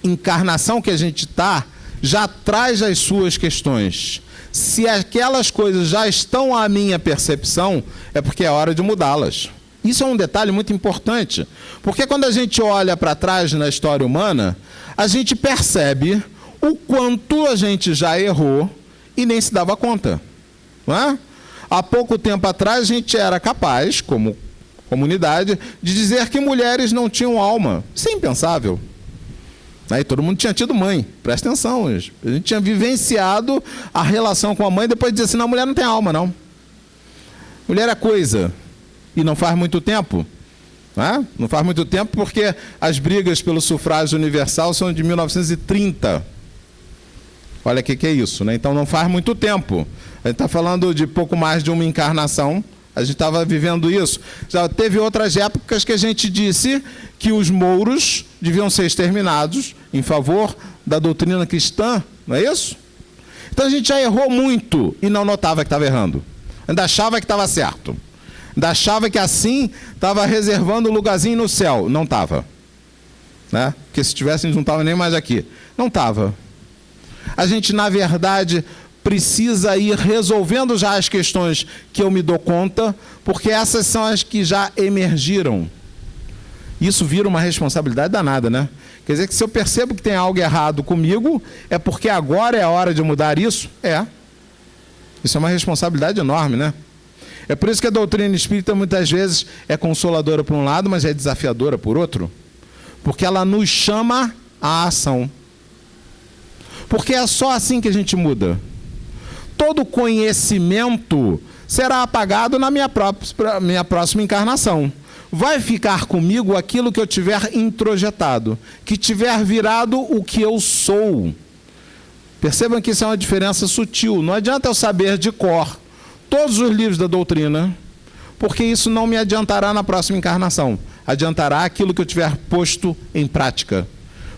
encarnação que a gente está já traz as suas questões. Se aquelas coisas já estão à minha percepção, é porque é hora de mudá-las. Isso é um detalhe muito importante, porque quando a gente olha para trás na história humana, a gente percebe o quanto a gente já errou e nem se dava conta. Não é? Há pouco tempo atrás a gente era capaz, como comunidade, de dizer que mulheres não tinham alma. Isso é impensável. Aí todo mundo tinha tido mãe, presta atenção. A gente tinha vivenciado a relação com a mãe, depois dizia assim, não, mulher não tem alma, não. Mulher é coisa. E não faz muito tempo. Não faz muito tempo porque as brigas pelo sufrágio universal são de 1930. Olha o que é isso, né? Então não faz muito tempo. A gente está falando de pouco mais de uma encarnação. A gente estava vivendo isso. Já teve outras épocas que a gente disse que os mouros deviam ser exterminados em favor da doutrina cristã, não é isso? Então a gente já errou muito e não notava que estava errando. Ainda achava que estava certo. Ainda achava que assim estava reservando um lugarzinho no céu. Não estava. Né? Porque se tivesse, a gente não estava nem mais aqui. Não estava. A gente, na verdade, precisa ir resolvendo já as questões que eu me dou conta, porque essas são as que já emergiram. Isso vira uma responsabilidade danada, né? Quer dizer que se eu percebo que tem algo errado comigo, é porque agora é a hora de mudar isso? Isso é uma responsabilidade enorme, né? É por isso que a doutrina espírita muitas vezes é consoladora por um lado, mas é desafiadora por outro. Porque ela nos chama à ação. Porque é só assim que a gente muda. Todo conhecimento será apagado na minha próxima encarnação. Vai ficar comigo aquilo que eu tiver introjetado, que tiver virado o que eu sou. Percebam que isso é uma diferença sutil. Não adianta eu saber de cor todos os livros da doutrina, porque isso não me adiantará na próxima encarnação. Adiantará aquilo que eu tiver posto em prática.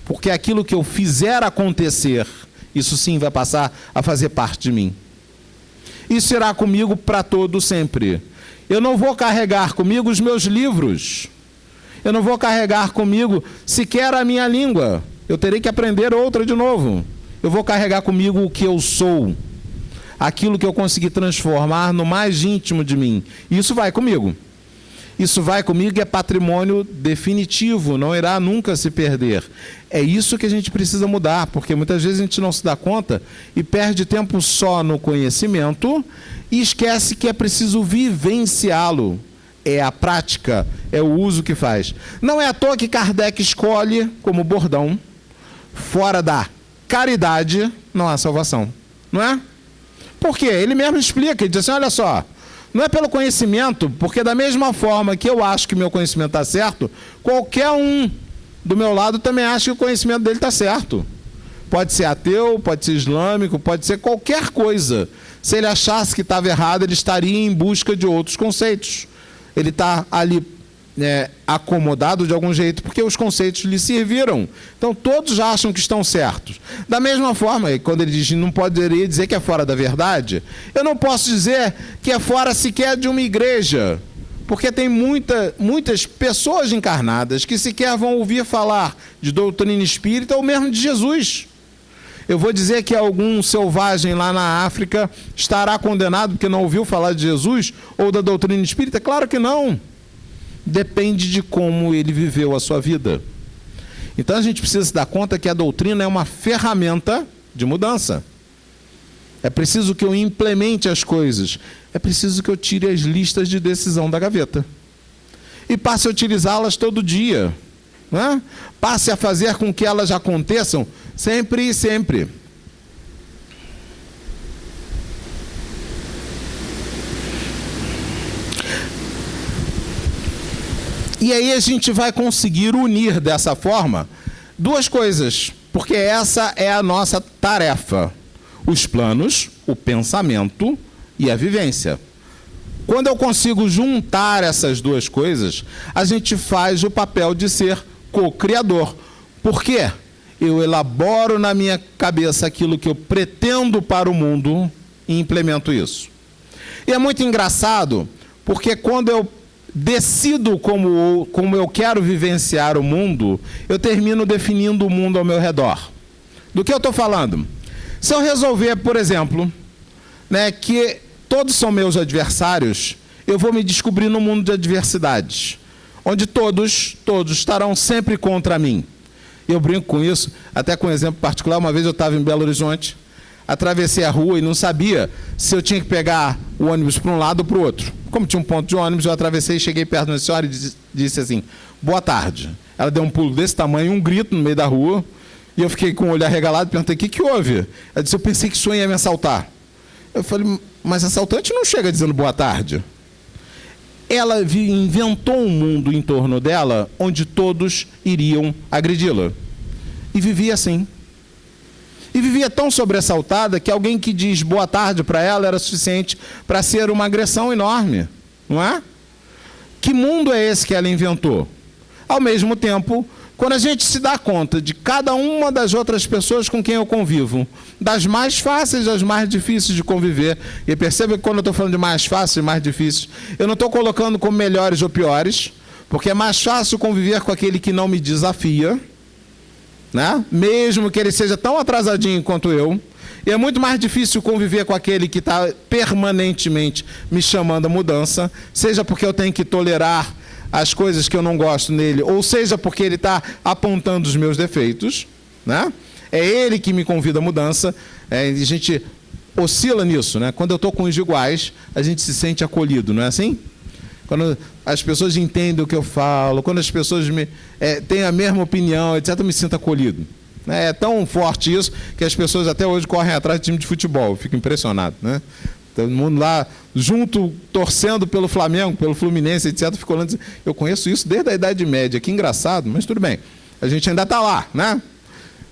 Porque aquilo que eu fizer acontecer, isso sim vai passar a fazer parte de mim. Isso irá comigo para todo sempre. Eu não vou carregar comigo os meus livros. Eu não vou carregar comigo sequer a minha língua. Eu terei que aprender outra de novo. Eu vou carregar comigo o que eu sou. Aquilo que eu consegui transformar no mais íntimo de mim. Isso vai comigo. Isso vai comigo e é patrimônio definitivo, não irá nunca se perder. É isso que a gente precisa mudar, porque muitas vezes a gente não se dá conta e perde tempo só no conhecimento e esquece que é preciso vivenciá-lo. É a prática, é o uso que faz. Não é à toa que Kardec escolhe como bordão, fora da caridade não há salvação. Não é? Por quê? Ele mesmo explica, ele diz assim, olha só, não é pelo conhecimento, porque da mesma forma que eu acho que meu conhecimento está certo, qualquer um do meu lado também acha que o conhecimento dele está certo. Pode ser ateu, pode ser islâmico, pode ser qualquer coisa. Se ele achasse que estava errado, ele estaria em busca de outros conceitos. Ele está ali acomodado de algum jeito, porque os conceitos lhe serviram. Então, todos acham que estão certos. Da mesma forma, quando ele diz não poderia dizer que é fora da verdade, eu não posso dizer que é fora sequer de uma igreja, porque tem muitas pessoas encarnadas que sequer vão ouvir falar de doutrina espírita ou mesmo de Jesus. Eu vou dizer que algum selvagem lá na África estará condenado porque não ouviu falar de Jesus ou da doutrina espírita? Claro que não. Depende de como ele viveu a sua vida. Então a gente precisa se dar conta que a doutrina é uma ferramenta de mudança. É preciso que eu implemente as coisas. É preciso que eu tire as listas de decisão da gaveta. E passe a utilizá-las todo dia. Né? Passe a fazer com que elas aconteçam sempre e sempre. E aí a gente vai conseguir unir dessa forma duas coisas, porque essa é a nossa tarefa. Os planos, o pensamento e a vivência. Quando eu consigo juntar essas duas coisas, a gente faz o papel de ser co-criador. Por quê? Eu elaboro na minha cabeça aquilo que eu pretendo para o mundo e implemento isso. E é muito engraçado, porque quando eu decido como eu quero vivenciar o mundo, eu termino definindo o mundo ao meu redor. Do que eu estou falando? Se eu resolver, por exemplo, que todos são meus adversários, eu vou me descobrir num mundo de adversidades, onde todos estarão sempre contra mim. Eu brinco com isso, até com um exemplo particular. Uma vez eu estava em Belo Horizonte, atravessei a rua e não sabia se eu tinha que pegar o ônibus para um lado ou para o outro. Como tinha um ponto de ônibus, eu atravessei e cheguei perto da senhora e disse assim, boa tarde. Ela deu um pulo desse tamanho, um grito no meio da rua, e eu fiquei com o olho arregalado e perguntei, o que houve? Ela disse, eu pensei que o senhor ia me assaltar. Eu falei, mas assaltante não chega dizendo boa tarde. Ela inventou um mundo em torno dela onde todos iriam agredi-la. E vivia assim. E vivia tão sobressaltada que alguém que diz boa tarde para ela era suficiente para ser uma agressão enorme. Não é? Que mundo é esse que ela inventou? Ao mesmo tempo, quando a gente se dá conta de cada uma das outras pessoas com quem eu convivo, das mais fáceis às mais difíceis de conviver, e perceba que quando eu estou falando de mais fáceis e mais difíceis, eu não estou colocando como melhores ou piores, porque é mais fácil conviver com aquele que não me desafia, né? Mesmo que ele seja tão atrasadinho quanto eu, e é muito mais difícil conviver com aquele que está permanentemente me chamando a mudança, seja porque eu tenho que tolerar as coisas que eu não gosto nele, ou seja porque ele está apontando os meus defeitos, né? É ele que me convida à mudança, e a gente oscila nisso, né? Quando eu estou com os iguais, a gente se sente acolhido, não é assim? Quando as pessoas entendem o que eu falo, quando as pessoas têm a mesma opinião, etc., eu me sinto acolhido. É tão forte isso que as pessoas até hoje correm atrás de time de futebol, eu fico impressionado, né? Todo mundo lá junto, torcendo pelo Flamengo, pelo Fluminense, etc. Ficou olhando, eu conheço isso desde a Idade Média, que engraçado, mas tudo bem. A gente ainda está lá, né?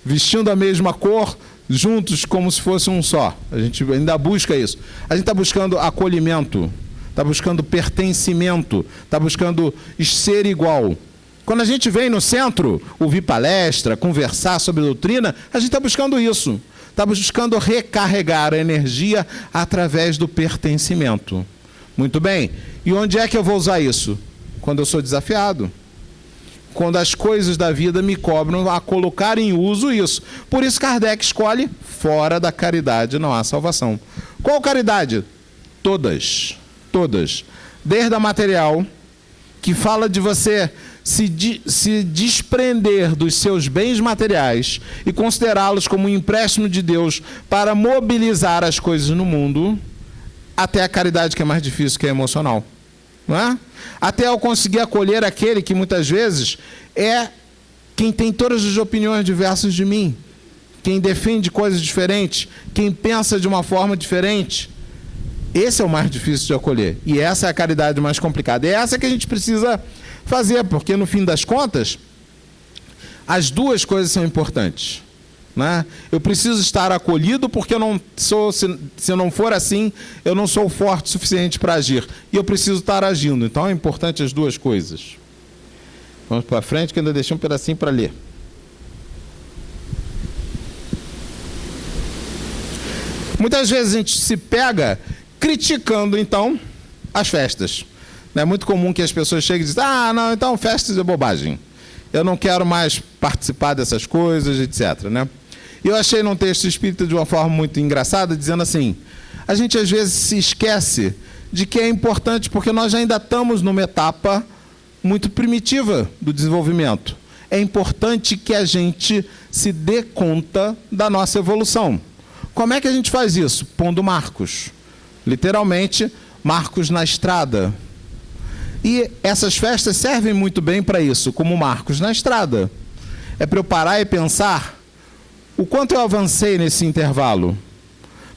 Vestindo a mesma cor, juntos como se fosse um só. A gente ainda busca isso. A gente está buscando acolhimento, está buscando pertencimento, está buscando ser igual. Quando a gente vem no centro, ouvir palestra, conversar sobre doutrina, a gente está buscando isso. Está buscando recarregar a energia através do pertencimento. Muito bem. E onde é que eu vou usar isso? Quando eu sou desafiado. Quando as coisas da vida me cobram a colocar em uso isso. Por isso Kardec escolhe, fora da caridade não há salvação. Qual caridade? Todas. Todas. Desde a material, que fala de você se desprender dos seus bens materiais e considerá-los como um empréstimo de Deus para mobilizar as coisas no mundo, até a caridade que é mais difícil, que é emocional. Não é? Até eu conseguir acolher aquele que muitas vezes é quem tem todas as opiniões diversas de mim, quem defende coisas diferentes, quem pensa de uma forma diferente. Esse é o mais difícil de acolher. E essa é a caridade mais complicada. E essa que a gente precisa fazer, porque no fim das contas, as duas coisas são importantes. Né? Eu preciso estar acolhido porque eu não sou, se eu não for assim, eu não sou forte o suficiente para agir. E eu preciso estar agindo. Então é importante as duas coisas. Vamos para frente que ainda deixei um pedacinho para ler. Muitas vezes a gente se pega criticando, então, as festas. É muito comum que as pessoas cheguem e dizem, não, então festas é bobagem. Eu não quero mais participar dessas coisas, etc. Né? Eu achei num texto espírita de uma forma muito engraçada, dizendo assim, a gente às vezes se esquece de que é importante, porque nós ainda estamos numa etapa muito primitiva do desenvolvimento. É importante que a gente se dê conta da nossa evolução. Como é que a gente faz isso? Pondo marcos. Literalmente, marcos na estrada. E essas festas servem muito bem para isso, como marcos na estrada. É para eu parar e pensar o quanto eu avancei nesse intervalo.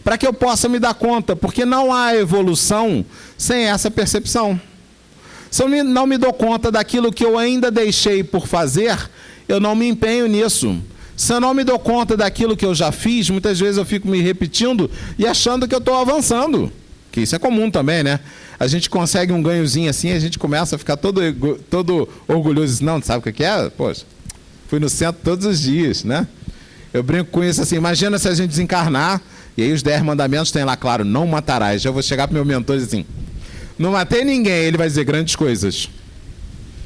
Para que eu possa me dar conta, porque não há evolução sem essa percepção. Se eu não me dou conta daquilo que eu ainda deixei por fazer, eu não me empenho nisso. Se eu não me dou conta daquilo que eu já fiz, muitas vezes eu fico me repetindo e achando que eu estou avançando. Que isso é comum também, né? A gente consegue um ganhozinho assim, a gente começa a ficar todo orgulhoso. Não, sabe o que é? Poxa, fui no centro todos os dias, né? Eu brinco com isso assim, imagina se a gente desencarnar, e aí os 10 mandamentos tem lá, claro, não matarás. Já vou chegar para o meu mentor e dizer assim, não matei ninguém, ele vai dizer grandes coisas.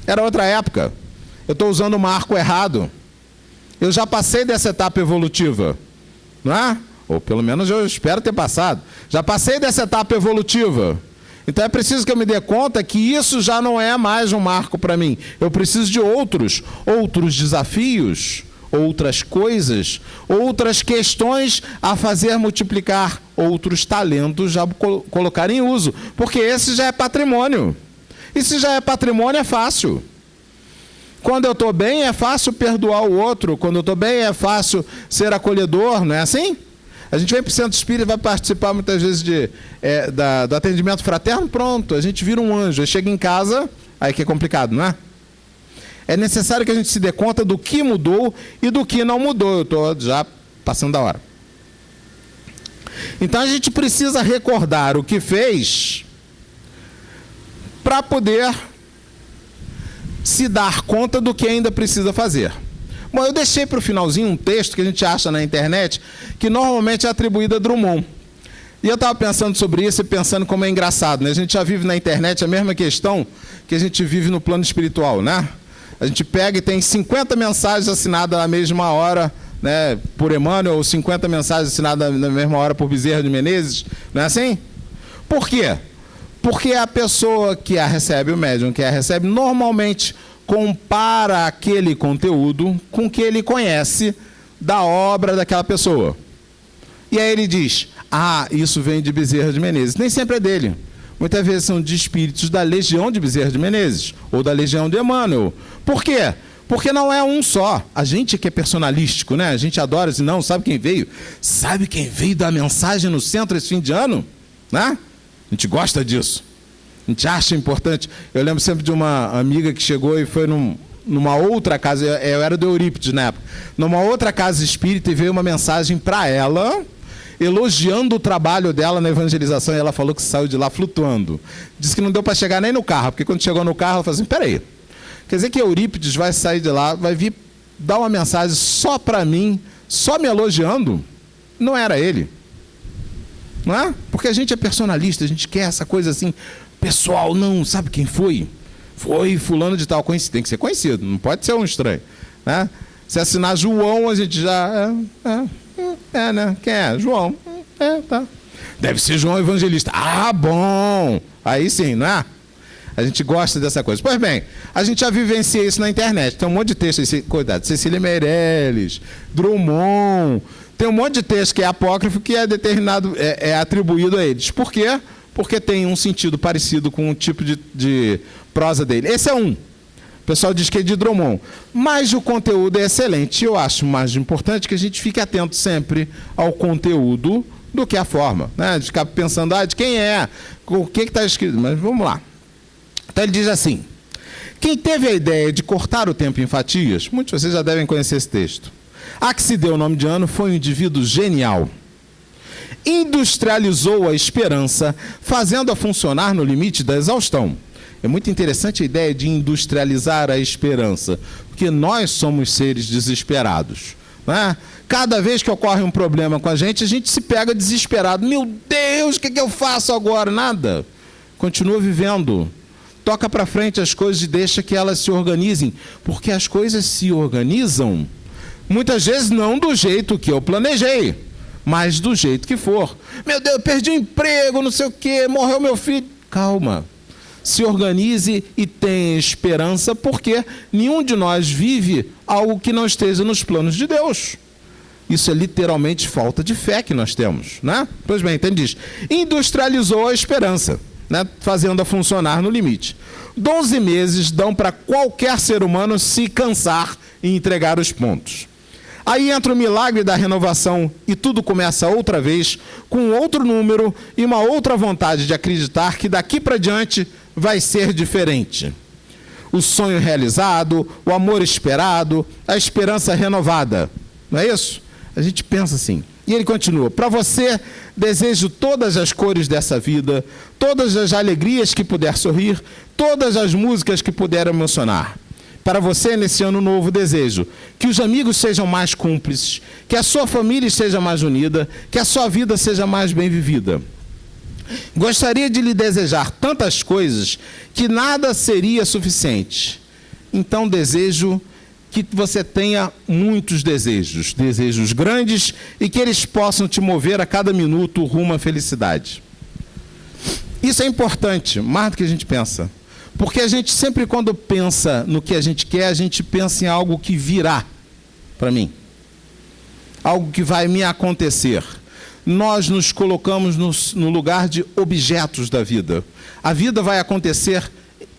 Era outra época. Eu estou usando o marco errado. Eu já passei dessa etapa evolutiva, não é? Ou pelo menos eu espero ter passado. Já passei dessa etapa evolutiva. Então é preciso que eu me dê conta que isso já não é mais um marco para mim. Eu preciso de outros desafios, outras coisas, outras questões a fazer multiplicar, outros talentos já colocar em uso, porque esse já é patrimônio. E se já é patrimônio, é fácil. Quando eu estou bem, é fácil perdoar o outro. Quando eu estou bem, é fácil ser acolhedor, não é assim? A gente vem para o Centro Espírita e vai participar muitas vezes do atendimento fraterno, pronto, a gente vira um anjo. Aí chega em casa, aí que é complicado, não é? É necessário que a gente se dê conta do que mudou e do que não mudou. Eu estou já passando da hora. Então a gente precisa recordar o que fez para poder se dar conta do que ainda precisa fazer. Bom, eu deixei para o finalzinho um texto que a gente acha na internet, que normalmente é atribuído a Drummond. E eu estava pensando sobre isso e pensando como é engraçado, né? A gente já vive na internet a mesma questão que a gente vive no plano espiritual, né? A gente pega e tem 50 mensagens assinadas na mesma hora, né, por Emmanuel, ou 50 mensagens assinadas na mesma hora por Bezerra de Menezes, não é assim? Por quê? Porque a pessoa que a recebe, o médium que a recebe, normalmente compara aquele conteúdo com o que ele conhece da obra daquela pessoa. E aí ele diz, isso vem de Bezerra de Menezes. Nem sempre é dele. Muitas vezes são de espíritos da legião de Bezerra de Menezes, ou da legião de Emmanuel. Por quê? Porque não é um só. A gente que é personalístico, né? A gente adora assim, não, sabe quem veio? Sabe quem veio dar mensagem no centro esse fim de ano? Né? A gente gosta disso. A gente acha importante. Eu lembro sempre de uma amiga que chegou e foi numa outra casa, eu era do Eurípides na época, numa outra casa espírita, e veio uma mensagem para ela, elogiando o trabalho dela na evangelização, e ela falou que saiu de lá flutuando. Disse que não deu para chegar nem no carro, porque quando chegou no carro, ela falou assim, peraí, quer dizer que Eurípides vai sair de lá, vai vir dar uma mensagem só para mim, só me elogiando? Não era ele. Não é? Porque a gente é personalista, a gente quer essa coisa assim, pessoal, não, sabe quem foi? Foi fulano de tal, tem que ser conhecido, não pode ser um estranho. Né? Se assinar João, a gente já... né? Quem é? João. Tá. Deve ser João Evangelista. Bom! Aí sim, não é? A gente gosta dessa coisa. Pois bem, a gente já vivencia isso na internet. Tem um monte de texto aí, cuidado, Cecília Meirelles, Drummond... Tem um monte de texto que é apócrifo que é determinado, é atribuído a eles. Por quê? Porque tem um sentido parecido com o tipo de prosa dele. Esse é um. O pessoal diz que é de Drummond. Mas o conteúdo é excelente. Eu acho mais importante que a gente fique atento sempre ao conteúdo do que à forma. Né? De ficar pensando, de quem é? O que está escrito? Mas vamos lá. Então ele diz assim, quem teve a ideia de cortar o tempo em fatias, muitos de vocês já devem conhecer esse texto. A que se deu o nome de Ano foi um indivíduo genial. Industrializou a esperança, fazendo-a funcionar no limite da exaustão. É muito interessante a ideia de industrializar a esperança, porque nós somos seres desesperados. Né? Cada vez que ocorre um problema com a gente se pega desesperado. Meu Deus, o que eu faço agora? Nada. Continua vivendo. Toca para frente as coisas e deixa que elas se organizem, porque as coisas se organizam muitas vezes não do jeito que eu planejei, mas do jeito que for. Meu Deus, eu perdi o emprego, não sei o quê, morreu meu filho. Calma. Se organize e tenha esperança, porque nenhum de nós vive algo que não esteja nos planos de Deus. Isso é literalmente falta de fé que nós temos. Né? Pois bem, então ele diz, industrializou a esperança, né? Fazendo-a funcionar no limite. 12 meses dão para qualquer ser humano se cansar e entregar os pontos. Aí entra o milagre da renovação e tudo começa outra vez, com outro número e uma outra vontade de acreditar que daqui para diante vai ser diferente. O sonho realizado, o amor esperado, a esperança renovada. Não é isso? A gente pensa assim. E ele continua, para você desejo todas as cores dessa vida, todas as alegrias que puder sorrir, todas as músicas que puder emocionar. Para você, nesse ano novo, desejo que os amigos sejam mais cúmplices, que a sua família esteja mais unida, que a sua vida seja mais bem vivida. Gostaria de lhe desejar tantas coisas que nada seria suficiente. Então, desejo que você tenha muitos desejos, desejos grandes, e que eles possam te mover a cada minuto rumo à felicidade. Isso é importante, mais do que a gente pensa. Porque a gente sempre, quando pensa no que a gente quer, a gente pensa em algo que virá. para mim. Algo que vai me acontecer. Nós nos colocamos no lugar de objetos da vida. A vida vai acontecer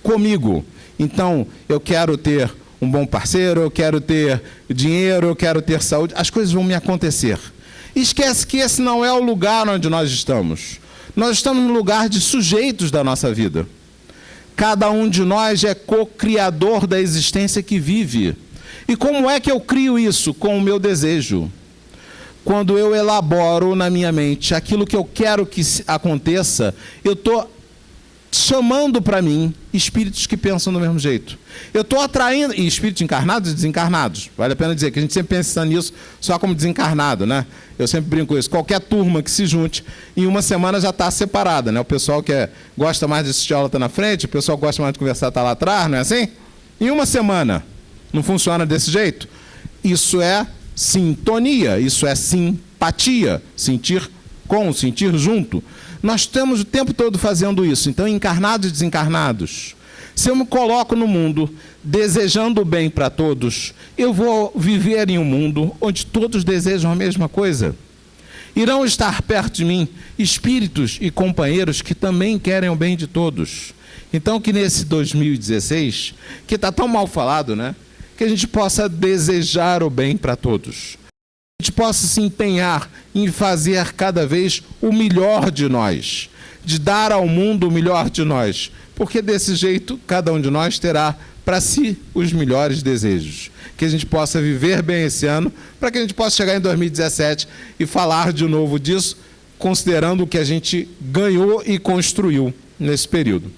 comigo. Então, eu quero ter um bom parceiro, eu quero ter dinheiro, eu quero ter saúde. As coisas vão me acontecer. Esquece que esse não é o lugar onde nós estamos. Nós estamos no lugar de sujeitos da nossa vida. Cada um de nós é co-criador da existência que vive. E como é que eu crio isso? Com o meu desejo. Quando eu elaboro na minha mente aquilo que eu quero que aconteça, eu estou chamando para mim espíritos que pensam do mesmo jeito. Eu estou atraindo, e espíritos encarnados e desencarnados. Vale a pena dizer que a gente sempre pensa nisso só como desencarnado, né? Eu sempre brinco com isso. Qualquer turma que se junte, em uma semana já está separada, né? O pessoal que gosta mais de assistir aula está na frente, o pessoal que gosta mais de conversar está lá atrás, não é assim? Em uma semana. Não funciona desse jeito? Isso é sintonia, isso é simpatia, sentir com, sentir junto. Nós estamos o tempo todo fazendo isso. Então, encarnados e desencarnados, se eu me coloco no mundo desejando o bem para todos, eu vou viver em um mundo onde todos desejam a mesma coisa. Irão estar perto de mim espíritos e companheiros que também querem o bem de todos. Então, que nesse 2016, que está tão mal falado, né? Que a gente possa desejar o bem para todos. A gente possa se empenhar em fazer cada vez o melhor de nós, de dar ao mundo o melhor de nós, porque desse jeito cada um de nós terá para si os melhores desejos. Que a gente possa viver bem esse ano, para que a gente possa chegar em 2017 e falar de novo disso, considerando o que a gente ganhou e construiu nesse período.